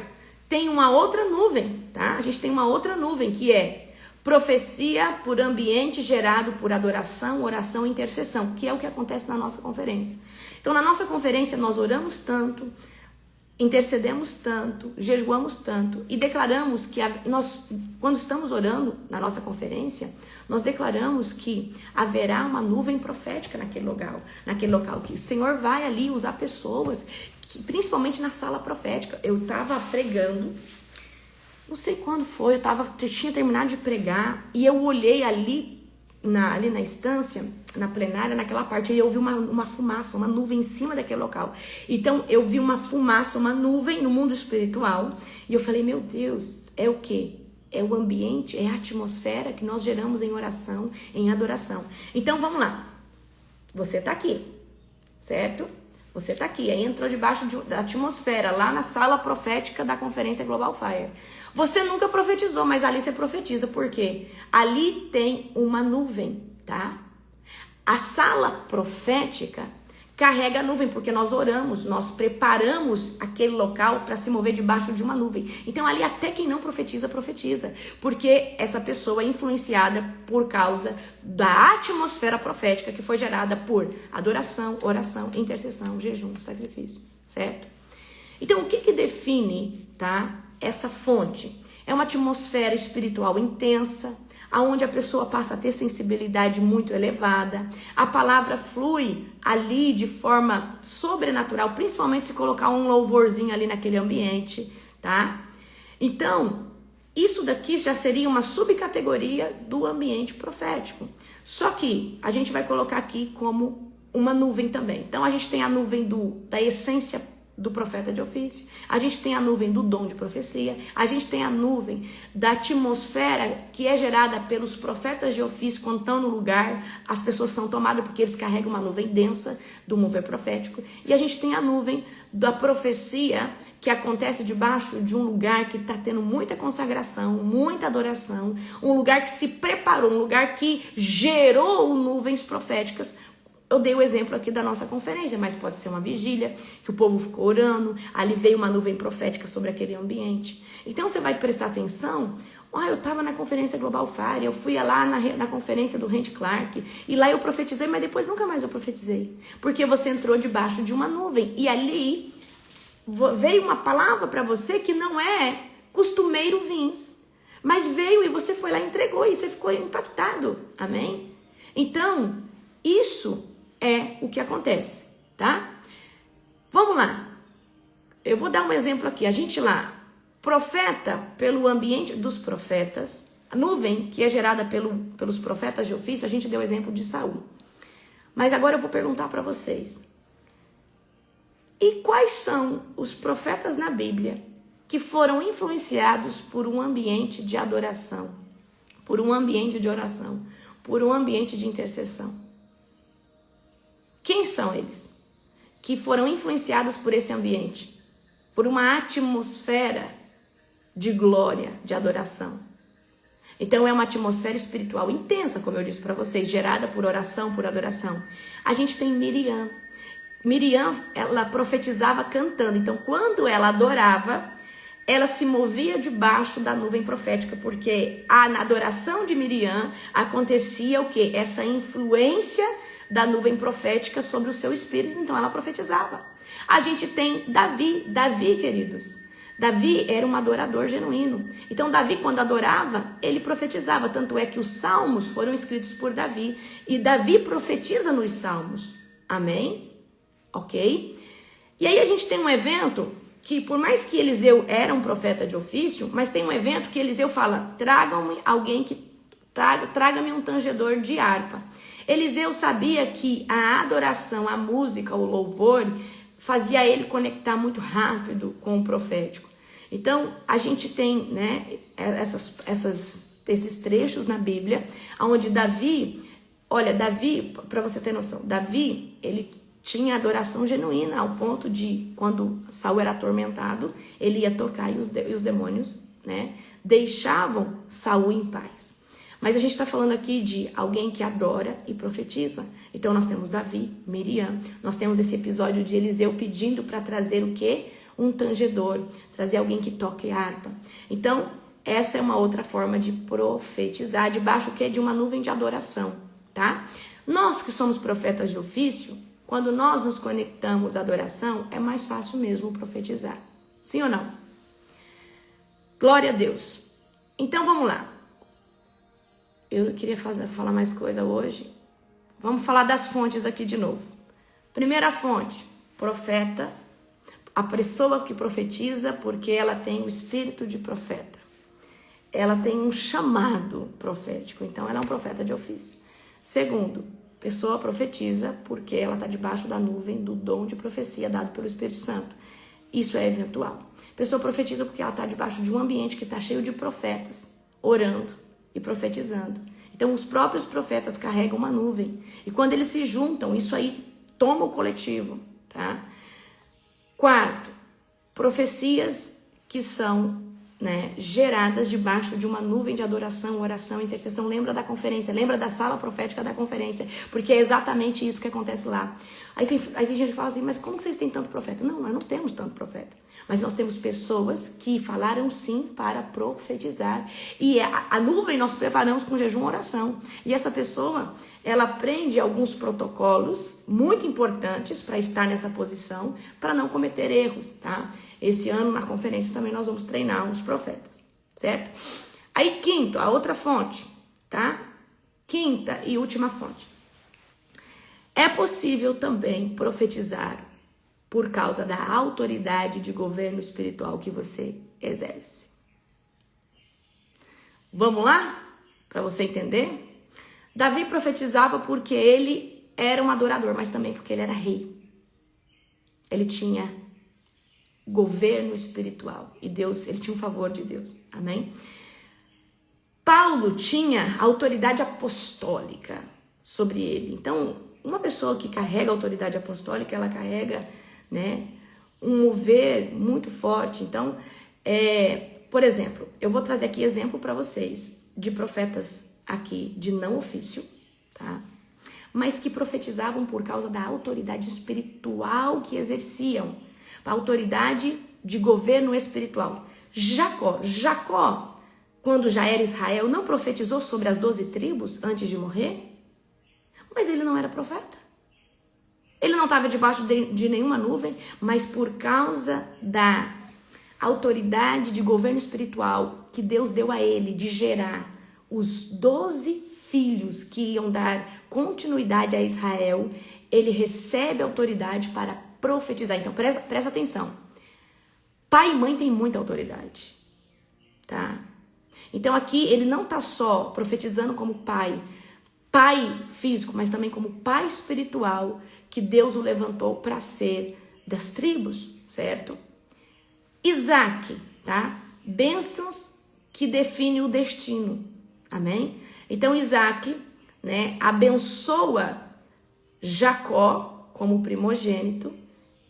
S1: tem uma outra nuvem, tá? A gente tem uma outra nuvem que é profecia por ambiente gerado por adoração, oração e intercessão, que é o que acontece na nossa conferência. Então, na nossa conferência, nós oramos tanto, intercedemos tanto, jejuamos tanto e declaramos que nós, quando estamos orando na nossa conferência, nós declaramos que haverá uma nuvem profética naquele local, que o Senhor vai ali usar pessoas, principalmente na sala profética. Eu estava pregando, não sei quando foi, tinha terminado de pregar e eu olhei ali na estância, na plenária, naquela parte, e eu vi uma fumaça, uma nuvem em cima daquele local. Então, eu vi uma fumaça, uma nuvem no mundo espiritual, e eu falei, meu Deus, é o quê? É o ambiente, é a atmosfera que nós geramos em oração, em adoração. Então, vamos lá. Você tá aqui, certo? Você tá aqui, aí entrou debaixo da atmosfera, lá na sala profética da Conferência Global Fire. Você nunca profetizou, mas ali você profetiza, por quê? Ali tem uma nuvem, tá? A sala profética carrega a nuvem, porque nós oramos, nós preparamos aquele local para se mover debaixo de uma nuvem. Então ali até quem não profetiza, profetiza, porque essa pessoa é influenciada por causa da atmosfera profética que foi gerada por adoração, oração, intercessão, jejum, sacrifício, certo? Então o que define, tá, essa fonte? É uma atmosfera espiritual intensa, aonde a pessoa passa a ter sensibilidade muito elevada, a palavra flui ali de forma sobrenatural, principalmente se colocar um louvorzinho ali naquele ambiente, tá? Então, isso daqui já seria uma subcategoria do ambiente profético. Só que a gente vai colocar aqui como uma nuvem também. Então, a gente tem a nuvem da essência do profeta de ofício, a gente tem a nuvem do dom de profecia, a gente tem a nuvem da atmosfera que é gerada pelos profetas de ofício quando estão no lugar, as pessoas são tomadas porque eles carregam uma nuvem densa do mover profético, e a gente tem a nuvem da profecia que acontece debaixo de um lugar que está tendo muita consagração, muita adoração, um lugar que se preparou, um lugar que gerou nuvens proféticas. Eu dei o exemplo aqui da nossa conferência, mas pode ser uma vigília, que o povo ficou orando, ali veio uma nuvem profética sobre aquele ambiente. Então você vai prestar atenção. Eu estava na conferência Global Fire, eu fui lá na conferência do Randy Clark, e lá eu profetizei, mas depois nunca mais eu profetizei. Porque você entrou debaixo de uma nuvem, e ali veio uma palavra para você que não é costumeiro vir. Mas veio e você foi lá e entregou, e você ficou impactado. Amém? Então, isso é o que acontece, tá? Vamos lá. Eu vou dar um exemplo aqui. A gente lá, profeta pelo ambiente dos profetas, a nuvem que é gerada pelos profetas de ofício, a gente deu o exemplo de Saul. Mas agora eu vou perguntar para vocês. E quais são os profetas na Bíblia que foram influenciados por um ambiente de adoração, por um ambiente de oração, por um ambiente de intercessão? Quem são eles que foram influenciados por esse ambiente? Por uma atmosfera de glória, de adoração. Então é uma atmosfera espiritual intensa, como eu disse para vocês, gerada por oração, por adoração. A gente tem Miriam. Miriam, ela profetizava cantando. Então quando ela adorava, ela se movia debaixo da nuvem profética, porque na adoração de Miriam acontecia o quê? Essa influência da nuvem profética sobre o seu espírito, então ela profetizava. A gente tem Davi, queridos. Davi era um adorador genuíno. Então Davi, quando adorava, ele profetizava. Tanto é que os salmos foram escritos por Davi. E Davi profetiza nos salmos. Amém? Ok? E aí a gente tem um evento que, por mais que Eliseu era um profeta de ofício, mas tem um evento que Eliseu fala, traga-me um tangedor de harpa. Eliseu sabia que a adoração, a música, o louvor, fazia ele conectar muito rápido com o profético. Então, a gente tem, né, esses trechos na Bíblia, onde Davi, para você ter noção, Davi, ele tinha adoração genuína, ao ponto de, quando Saul era atormentado, ele ia tocar e os demônios, né, deixavam Saul em paz. Mas a gente está falando aqui de alguém que adora e profetiza. Então nós temos Davi, Miriam, nós temos esse episódio de Eliseu pedindo para trazer o quê? Um tangedor, trazer alguém que toque harpa. Então essa é uma outra forma de profetizar, debaixo o quê? De uma nuvem de adoração, tá? Nós que somos profetas de ofício, quando nós nos conectamos à adoração, é mais fácil mesmo profetizar. Sim ou não? Glória a Deus. Então vamos lá. Eu queria falar mais coisa hoje. Vamos falar das fontes aqui de novo. Primeira fonte, profeta. A pessoa que profetiza porque ela tem o espírito de profeta. Ela tem um chamado profético, então ela é um profeta de ofício. Segundo, pessoa profetiza porque ela está debaixo da nuvem do dom de profecia dado pelo Espírito Santo. Isso é eventual. Pessoa profetiza porque ela está debaixo de um ambiente que está cheio de profetas, orando e profetizando. Então os próprios profetas carregam uma nuvem. E quando eles se juntam, isso aí toma o coletivo, tá? Quarto, profecias que são, né, geradas debaixo de uma nuvem de adoração, oração, intercessão. Lembra da conferência, lembra da sala profética da conferência, porque é exatamente isso que acontece lá. Aí tem gente que fala assim, mas como que vocês têm tanto profeta? Não, nós não temos tanto profeta. Mas nós temos pessoas que falaram sim para profetizar. E a nuvem nós preparamos com jejum e oração. E essa pessoa, ela aprende alguns protocolos muito importantes para estar nessa posição, para não cometer erros, tá? Esse ano na conferência também nós vamos treinar os profetas, certo? Aí quinto, a outra fonte, tá? Quinta e última fonte. É possível também profetizar por causa da autoridade de governo espiritual que você exerce. Vamos lá? Para você entender? Davi profetizava porque ele era um adorador, mas também porque ele era rei. Ele tinha governo espiritual. E Deus, ele tinha um favor de Deus. Amém? Paulo tinha autoridade apostólica sobre ele. Então, uma pessoa que carrega autoridade apostólica, ela carrega, né, um mover muito forte. Então, por exemplo, eu vou trazer aqui exemplo para vocês de profetas aqui de não ofício, tá? Mas que profetizavam por causa da autoridade espiritual que exerciam, a autoridade de governo espiritual. Jacó, quando já era Israel, não profetizou sobre as 12 tribos antes de morrer? Mas ele não era profeta. Ele não estava debaixo de nenhuma nuvem, mas por causa da autoridade de governo espiritual que Deus deu a ele de gerar os 12 filhos que iam dar continuidade a Israel, ele recebe autoridade para profetizar. Então, presta atenção. Pai e mãe têm muita autoridade, tá? Então, aqui ele não está só profetizando como pai físico, mas também como pai espiritual, que Deus o levantou para ser das tribos, certo? Isaac, tá? Bênçãos que definem o destino, amém? Então, Isaac, né, abençoa Jacó como primogênito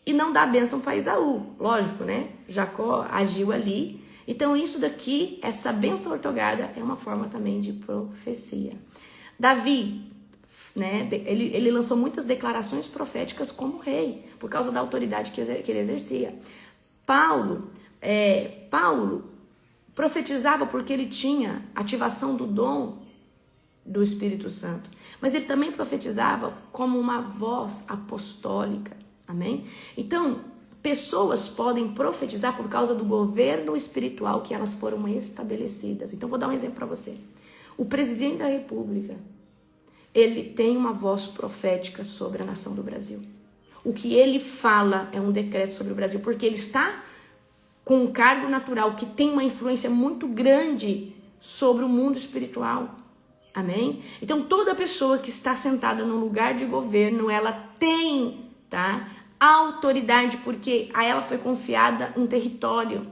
S1: e não dá bênção para Esaú, lógico, né? Jacó agiu ali. Então, isso daqui, essa bênção outorgada, é uma forma também de profecia. Davi, né, ele lançou muitas declarações proféticas como rei, por causa da autoridade que ele exercia. Paulo profetizava porque ele tinha ativação do dom do Espírito Santo, mas ele também profetizava como uma voz apostólica, amém? Então, pessoas podem profetizar por causa do governo espiritual que elas foram estabelecidas. Então, vou dar um exemplo para você. O presidente da República, ele tem uma voz profética sobre a nação do Brasil. O que ele fala é um decreto sobre o Brasil, porque ele está com um cargo natural que tem uma influência muito grande sobre o mundo espiritual. Amém? Então, toda pessoa que está sentada num lugar de governo, ela tem, tá, autoridade, porque a ela foi confiada um território,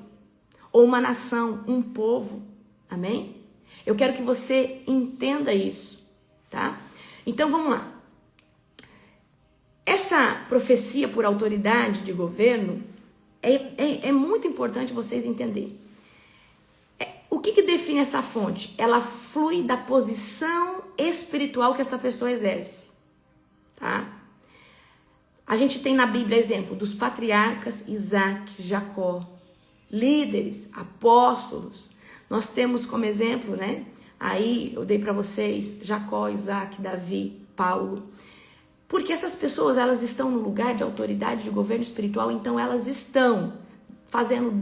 S1: ou uma nação, um povo. Amém? Eu quero que você entenda isso, tá? Então, vamos lá. Essa profecia por autoridade de governo é muito importante vocês entenderem. O que define essa fonte? Ela flui da posição espiritual que essa pessoa exerce, tá? A gente tem na Bíblia exemplo dos patriarcas Isaac, Jacó, líderes, apóstolos. Nós temos como exemplo, né? Aí eu dei para vocês Jacó, Isaac, Davi, Paulo. Porque essas pessoas, elas estão no lugar de autoridade de governo espiritual, então elas estão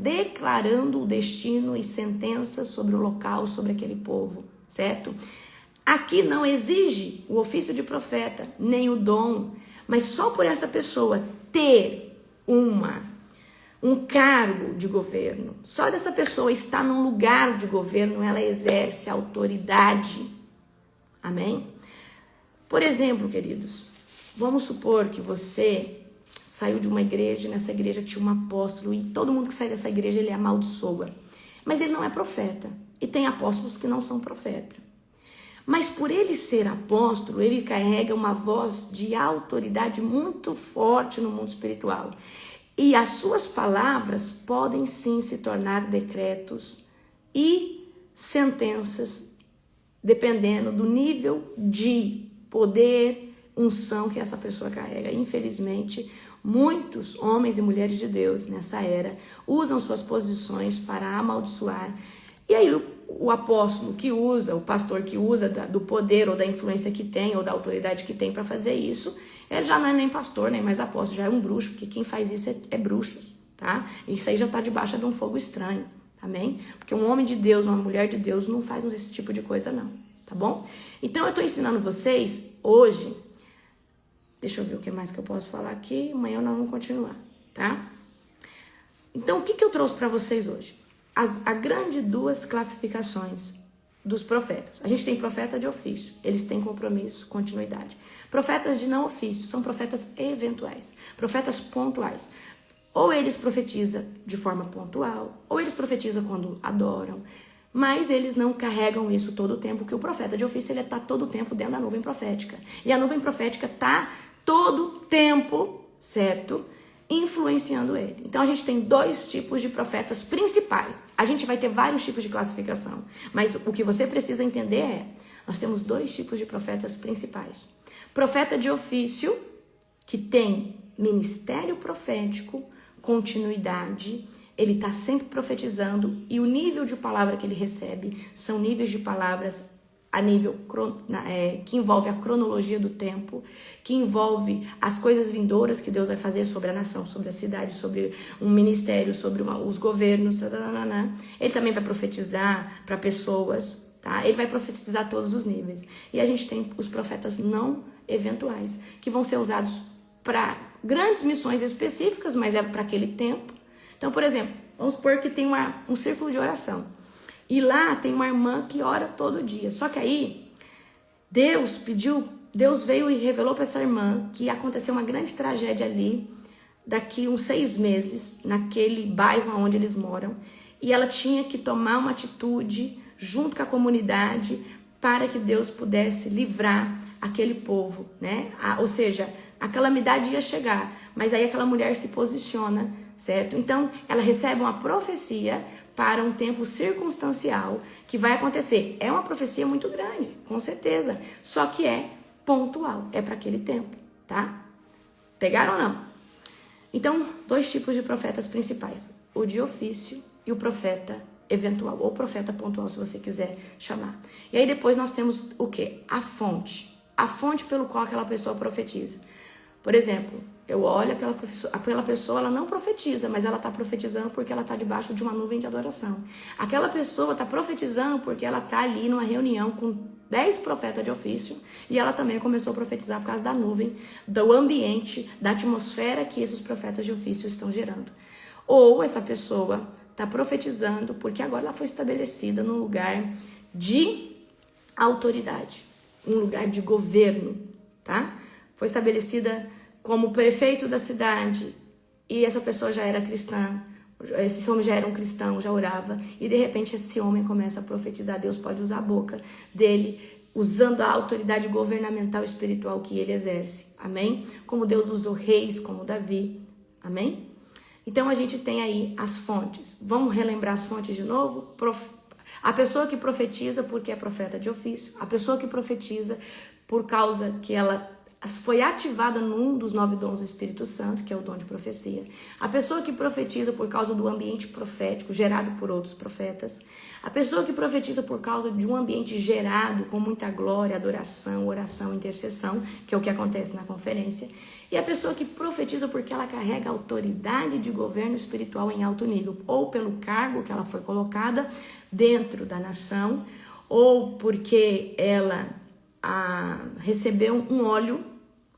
S1: declarando o destino e sentenças sobre o local, sobre aquele povo, certo? Aqui não exige o ofício de profeta, nem o dom, mas só por essa pessoa ter um cargo de governo, só dessa pessoa estar num lugar de governo, ela exerce autoridade. Amém? Por exemplo, queridos, vamos supor que você saiu de uma igreja e nessa igreja tinha um apóstolo e todo mundo que sai dessa igreja ele amaldiçoa. Mas ele não é profeta. E tem apóstolos que não são profetas. Mas por ele ser apóstolo, ele carrega uma voz de autoridade muito forte no mundo espiritual. E as suas palavras podem sim se tornar decretos e sentenças, dependendo do nível de poder, unção que essa pessoa carrega. Infelizmente, muitos homens e mulheres de Deus nessa era usam suas posições para amaldiçoar. E aí o apóstolo que usa, o pastor que usa do poder ou da influência que tem ou da autoridade que tem para fazer isso, ele já não é nem pastor, nem mais apóstolo, já é um bruxo, porque quem faz isso é bruxos, tá? Isso aí já está debaixo de um fogo estranho, amém? Porque um homem de Deus, uma mulher de Deus não faz esse tipo de coisa não, tá bom? Então eu estou ensinando vocês hoje. Deixa eu ver o que mais que eu posso falar aqui. Amanhã nós vamos continuar, tá? Então, o que eu trouxe para vocês hoje? A grande duas classificações dos profetas. A gente tem profeta de ofício. Eles têm compromisso, continuidade. Profetas de não ofício são profetas eventuais. Profetas pontuais. Ou eles profetizam de forma pontual, ou eles profetizam quando adoram, mas eles não carregam isso todo o tempo, porque o profeta de ofício, ele está todo o tempo dentro da nuvem profética. E a nuvem profética está todo o tempo, certo? Influenciando ele. Então a gente tem 2 tipos de profetas principais. A gente vai ter vários tipos de classificação, mas o que você precisa entender é, nós temos 2 tipos de profetas principais. Profeta de ofício, que tem ministério profético, continuidade, ele está sempre profetizando, e o nível de palavra que ele recebe são níveis de palavras a nível que envolve a cronologia do tempo, que envolve as coisas vindouras que Deus vai fazer sobre a nação, sobre a cidade, sobre um ministério, sobre os governos. Ele também vai profetizar para pessoas, tá? Ele vai profetizar a todos os níveis. E a gente tem os profetas não eventuais, que vão ser usados para grandes missões específicas, mas é para aquele tempo. Então, por exemplo, vamos supor que tem um círculo de oração. E lá tem uma irmã que ora todo dia. Só que aí, Deus veio e revelou para essa irmã que ia acontecer uma grande tragédia ali, daqui uns 6 meses, naquele bairro onde eles moram. E ela tinha que tomar uma atitude junto com a comunidade para que Deus pudesse livrar aquele povo, né? Ou seja, a calamidade ia chegar, mas aí aquela mulher se posiciona, certo? Então, ela recebe uma profecia para um tempo circunstancial que vai acontecer. É uma profecia muito grande, com certeza, só que é pontual, é para aquele tempo, tá? Pegaram ou não? Então, 2 tipos de profetas principais, o de ofício e o profeta eventual, ou profeta pontual, se você quiser chamar. E aí depois nós temos o quê? A fonte pelo qual aquela pessoa profetiza. Por exemplo, eu olho aquela pessoa, ela não profetiza, mas ela está profetizando porque ela está debaixo de uma nuvem de adoração. Aquela pessoa está profetizando porque ela está ali numa reunião com 10 profetas de ofício e ela também começou a profetizar por causa da nuvem, do ambiente, da atmosfera que esses profetas de ofício estão gerando. Ou essa pessoa está profetizando porque agora ela foi estabelecida num lugar de autoridade, um lugar de governo, tá? Foi estabelecida como prefeito da cidade e essa pessoa já era cristã, esse homem já era um cristão, já orava, e de repente esse homem começa a profetizar. Deus pode usar a boca dele, usando a autoridade governamental espiritual que ele exerce, amém? Como Deus usou reis como Davi, amém? Então a gente tem aí as fontes. Vamos relembrar as fontes de novo? A pessoa que profetiza porque é profeta de ofício, a pessoa que profetiza por causa que ela foi ativada num dos 9 dons do Espírito Santo, que é o dom de profecia. A pessoa que profetiza por causa do ambiente profético gerado por outros profetas. A pessoa que profetiza por causa de um ambiente gerado com muita glória, adoração, oração, intercessão, que é o que acontece na conferência. E a pessoa que profetiza porque ela carrega autoridade de governo espiritual em alto nível, ou pelo cargo que ela foi colocada dentro da nação, ou porque ela recebeu um óleo,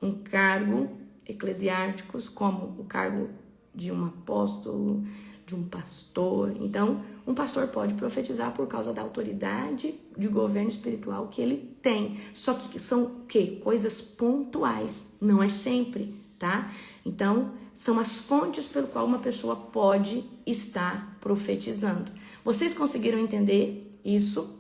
S1: um cargo eclesiásticos, como o cargo de um apóstolo, de um pastor. Então, um pastor pode profetizar por causa da autoridade de governo espiritual que ele tem. Só que são o quê? Coisas pontuais, não é sempre, tá? Então, são as fontes pelo qual uma pessoa pode estar profetizando. Vocês conseguiram entender isso?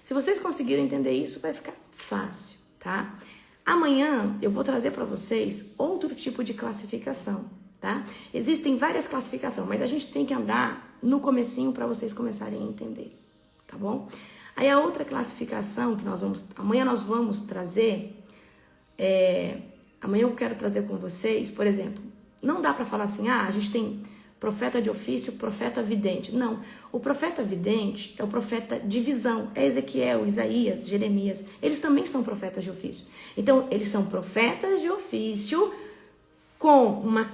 S1: Se vocês conseguiram entender isso, vai ficar fácil, tá? Amanhã eu vou trazer para vocês outro tipo de classificação, tá? Existem várias classificações, mas a gente tem que andar no comecinho para vocês começarem a entender, tá bom? Aí a outra classificação que amanhã nós vamos trazer, amanhã eu quero trazer com vocês, por exemplo, não dá para falar assim, a gente tem profeta de ofício, profeta vidente. Não, o profeta vidente é o profeta de visão, é Ezequiel, Isaías, Jeremias, eles também são profetas de ofício. Então, eles são profetas de ofício com uma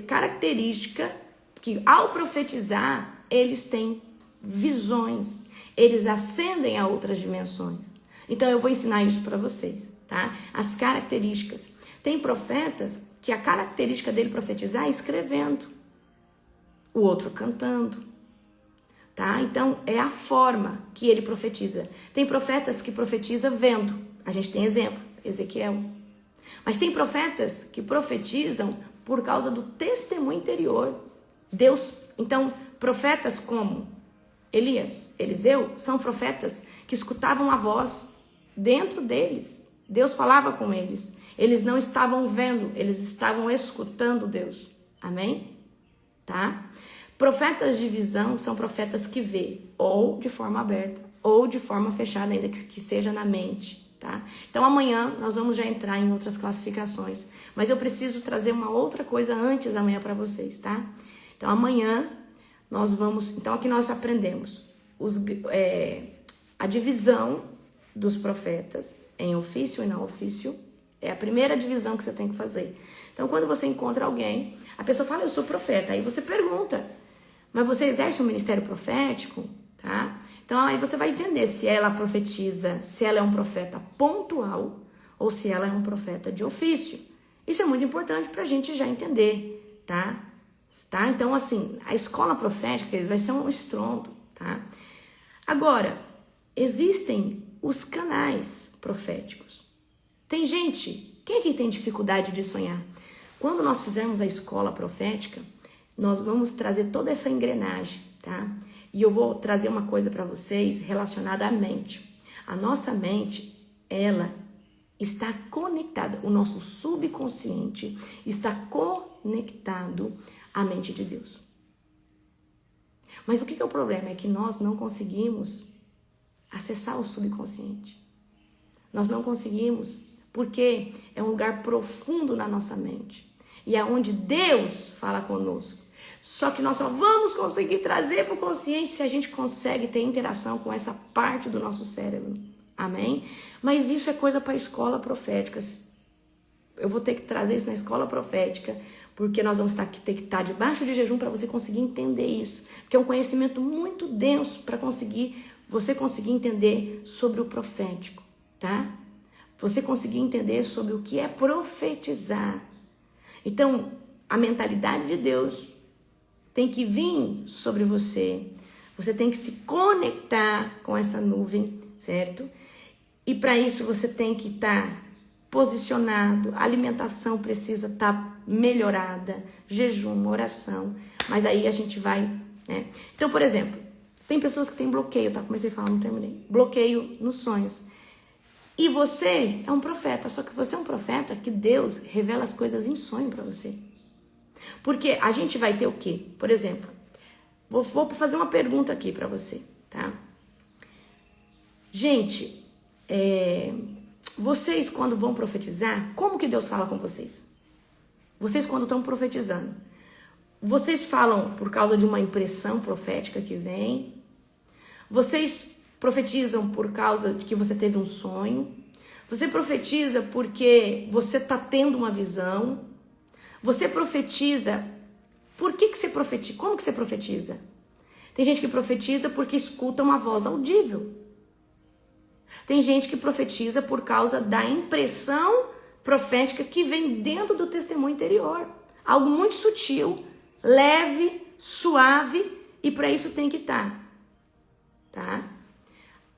S1: característica que ao profetizar, eles têm visões, eles ascendem a outras dimensões. Então, eu vou ensinar isso para vocês, tá? As características. Tem profetas que a característica dele profetizar é escrevendo, o outro cantando, tá? Então, é a forma que ele profetiza. Tem profetas que profetizam vendo, a gente tem exemplo, Ezequiel. Mas tem profetas que profetizam por causa do testemunho interior. Deus, então, profetas como Elias, Eliseu, são profetas que escutavam a voz dentro deles. Deus falava com eles. Eles não estavam vendo, eles estavam escutando Deus. Amém? Tá? Profetas de visão são profetas que vê ou de forma aberta ou de forma fechada, ainda que seja na mente. Tá? Então amanhã nós vamos já entrar em outras classificações, mas eu preciso trazer uma outra coisa antes amanhã para vocês, tá? Então amanhã nós vamos, então aqui nós aprendemos a divisão dos profetas em ofício e não ofício. É a primeira divisão que você tem que fazer. Então quando você encontra alguém, a pessoa fala, eu sou profeta, aí você pergunta, mas você exerce um ministério profético? Tá? Então aí você vai entender se ela profetiza, se ela é um profeta pontual ou se ela é um profeta de ofício. Isso é muito importante para a gente já entender, tá? Então assim, a escola profética vai ser um estrondo, tá? Agora, existem os canais proféticos. Tem gente, quem aqui tem dificuldade de sonhar? Quando nós fizermos a escola profética, nós vamos trazer toda essa engrenagem, tá? E eu vou trazer uma coisa para vocês relacionada à mente. A nossa mente, ela está conectada, o nosso subconsciente está conectado à mente de Deus. Mas o que é o problema? É que nós não conseguimos acessar o subconsciente. Nós não conseguimos, porque é um lugar profundo na nossa mente. E é onde Deus fala conosco. Só que nós só vamos conseguir trazer para o consciente se a gente consegue ter interação com essa parte do nosso cérebro. Amém? Mas isso é coisa para a escola profética. Eu vou ter que trazer isso na escola profética, porque nós vamos ter que estar debaixo de jejum para você conseguir entender isso. Porque é um conhecimento muito denso para você conseguir entender sobre o profético, tá? Você conseguir entender sobre o que é profetizar. Então, a mentalidade de Deus tem que vir sobre você. Você tem que se conectar com essa nuvem, certo? E para isso você tem que estar posicionado. A alimentação precisa estar melhorada. Jejum, oração. Mas aí a gente vai, né? Então, por exemplo, tem pessoas que têm bloqueio, tá? Comecei a falar, não terminei. Bloqueio nos sonhos. E você é um profeta, só que você é um profeta que Deus revela as coisas em sonho para você. Porque a gente vai ter o quê? Por exemplo, vou fazer uma pergunta aqui para você, tá? Gente, vocês quando vão profetizar, como que Deus fala com vocês? Vocês quando estão profetizando, vocês falam por causa de uma impressão profética que vem? Vocês profetizam por causa de que você teve um sonho? Você profetiza porque você está tendo uma visão? Você profetiza, por que você profetiza? Como que você profetiza? Tem gente que profetiza porque escuta uma voz audível. Tem gente que profetiza por causa da impressão profética que vem dentro do testemunho interior. Algo muito sutil, leve, suave, e para isso tem que estar, tá?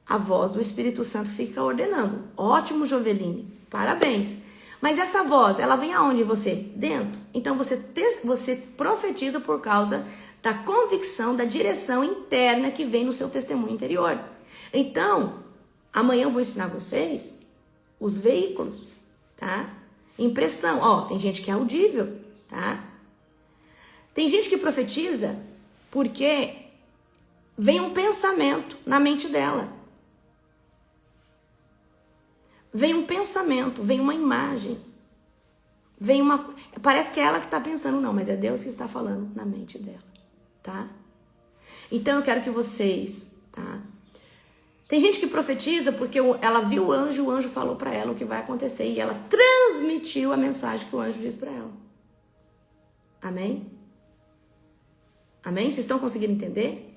S1: A voz do Espírito Santo fica ordenando. Ótimo, Joveline, parabéns. Mas essa voz, ela vem aonde você? Dentro. Então você profetiza por causa da convicção, da direção interna que vem no seu testemunho interior. Então, amanhã eu vou ensinar vocês os veículos, tá? Impressão. Ó, tem gente que é audível, tá? Tem gente que profetiza porque vem um pensamento na mente dela. Vem um pensamento, vem uma imagem, parece que é ela que está pensando, não, mas é Deus que está falando na mente dela, tá? Então eu quero que vocês, tá? Tem gente que profetiza porque ela viu o anjo falou para ela o que vai acontecer e ela transmitiu a mensagem que o anjo disse para ela. Amém? Amém? Vocês estão conseguindo entender?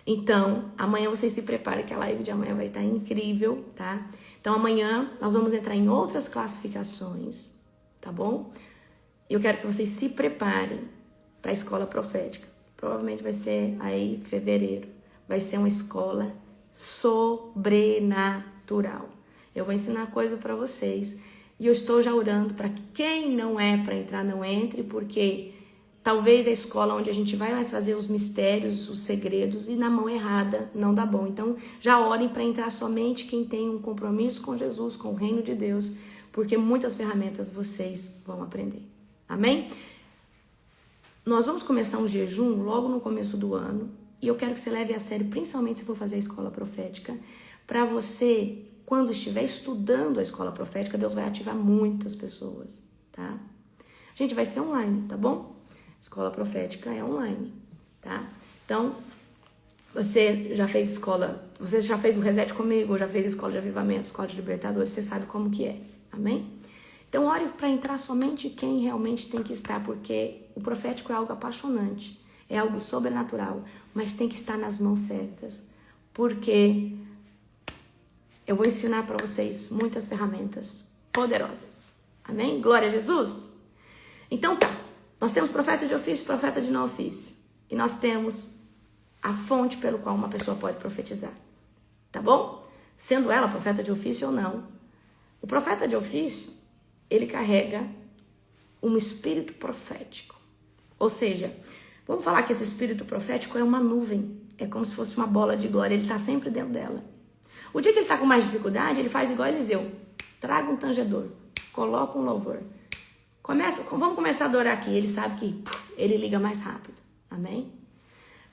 S1: Então, amanhã vocês se preparem que a live de amanhã vai estar incrível, tá? Então, amanhã nós vamos entrar em outras classificações, tá bom? Eu quero que vocês se preparem para a escola profética. Provavelmente vai ser aí em fevereiro. Vai ser uma escola sobrenatural. Eu vou ensinar coisa para vocês E eu estou já orando para que quem não é para entrar, não entre, porque talvez a escola onde a gente vai mais trazer os mistérios, os segredos, e na mão errada não dá bom. Então, já orem para entrar somente quem tem um compromisso com Jesus, com o reino de Deus, porque muitas ferramentas vocês vão aprender. Amém? Nós vamos começar um jejum logo no começo do ano, e eu quero que você leve a sério, principalmente se for fazer a escola profética, para você, quando estiver estudando a escola profética, Deus vai ativar muitas pessoas, tá? Gente, vai ser online, tá bom? Escola profética é online, tá? Então, você já fez escola, você já fez o Reset comigo, ou já fez escola de avivamento, escola de libertadores, você sabe como que é, amém? Então, ore para entrar somente quem realmente tem que estar, porque o profético é algo apaixonante, é algo sobrenatural, mas tem que estar nas mãos certas, porque eu vou ensinar para vocês muitas ferramentas poderosas, amém? Glória a Jesus! Então tá, nós temos profeta de ofício, profeta de não ofício, e nós temos a fonte pelo qual uma pessoa pode profetizar, tá bom? Sendo ela profeta de ofício ou não. O profeta de ofício, ele carrega um espírito profético. Ou seja, vamos falar que esse espírito profético é uma nuvem. É como se fosse uma bola de glória. Ele está sempre dentro dela. O dia que ele está com mais dificuldade, ele faz igual Eliseu. Traga um tangedor. Coloca um louvor. Vamos começar a adorar aqui. Ele sabe que ele liga mais rápido. Amém?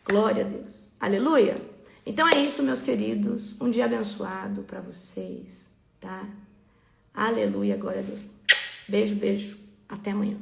S1: Glória a Deus. Aleluia. Então é isso, meus queridos. Um dia abençoado para vocês. Tá? Aleluia. Glória a Deus. Beijo, beijo. Até amanhã.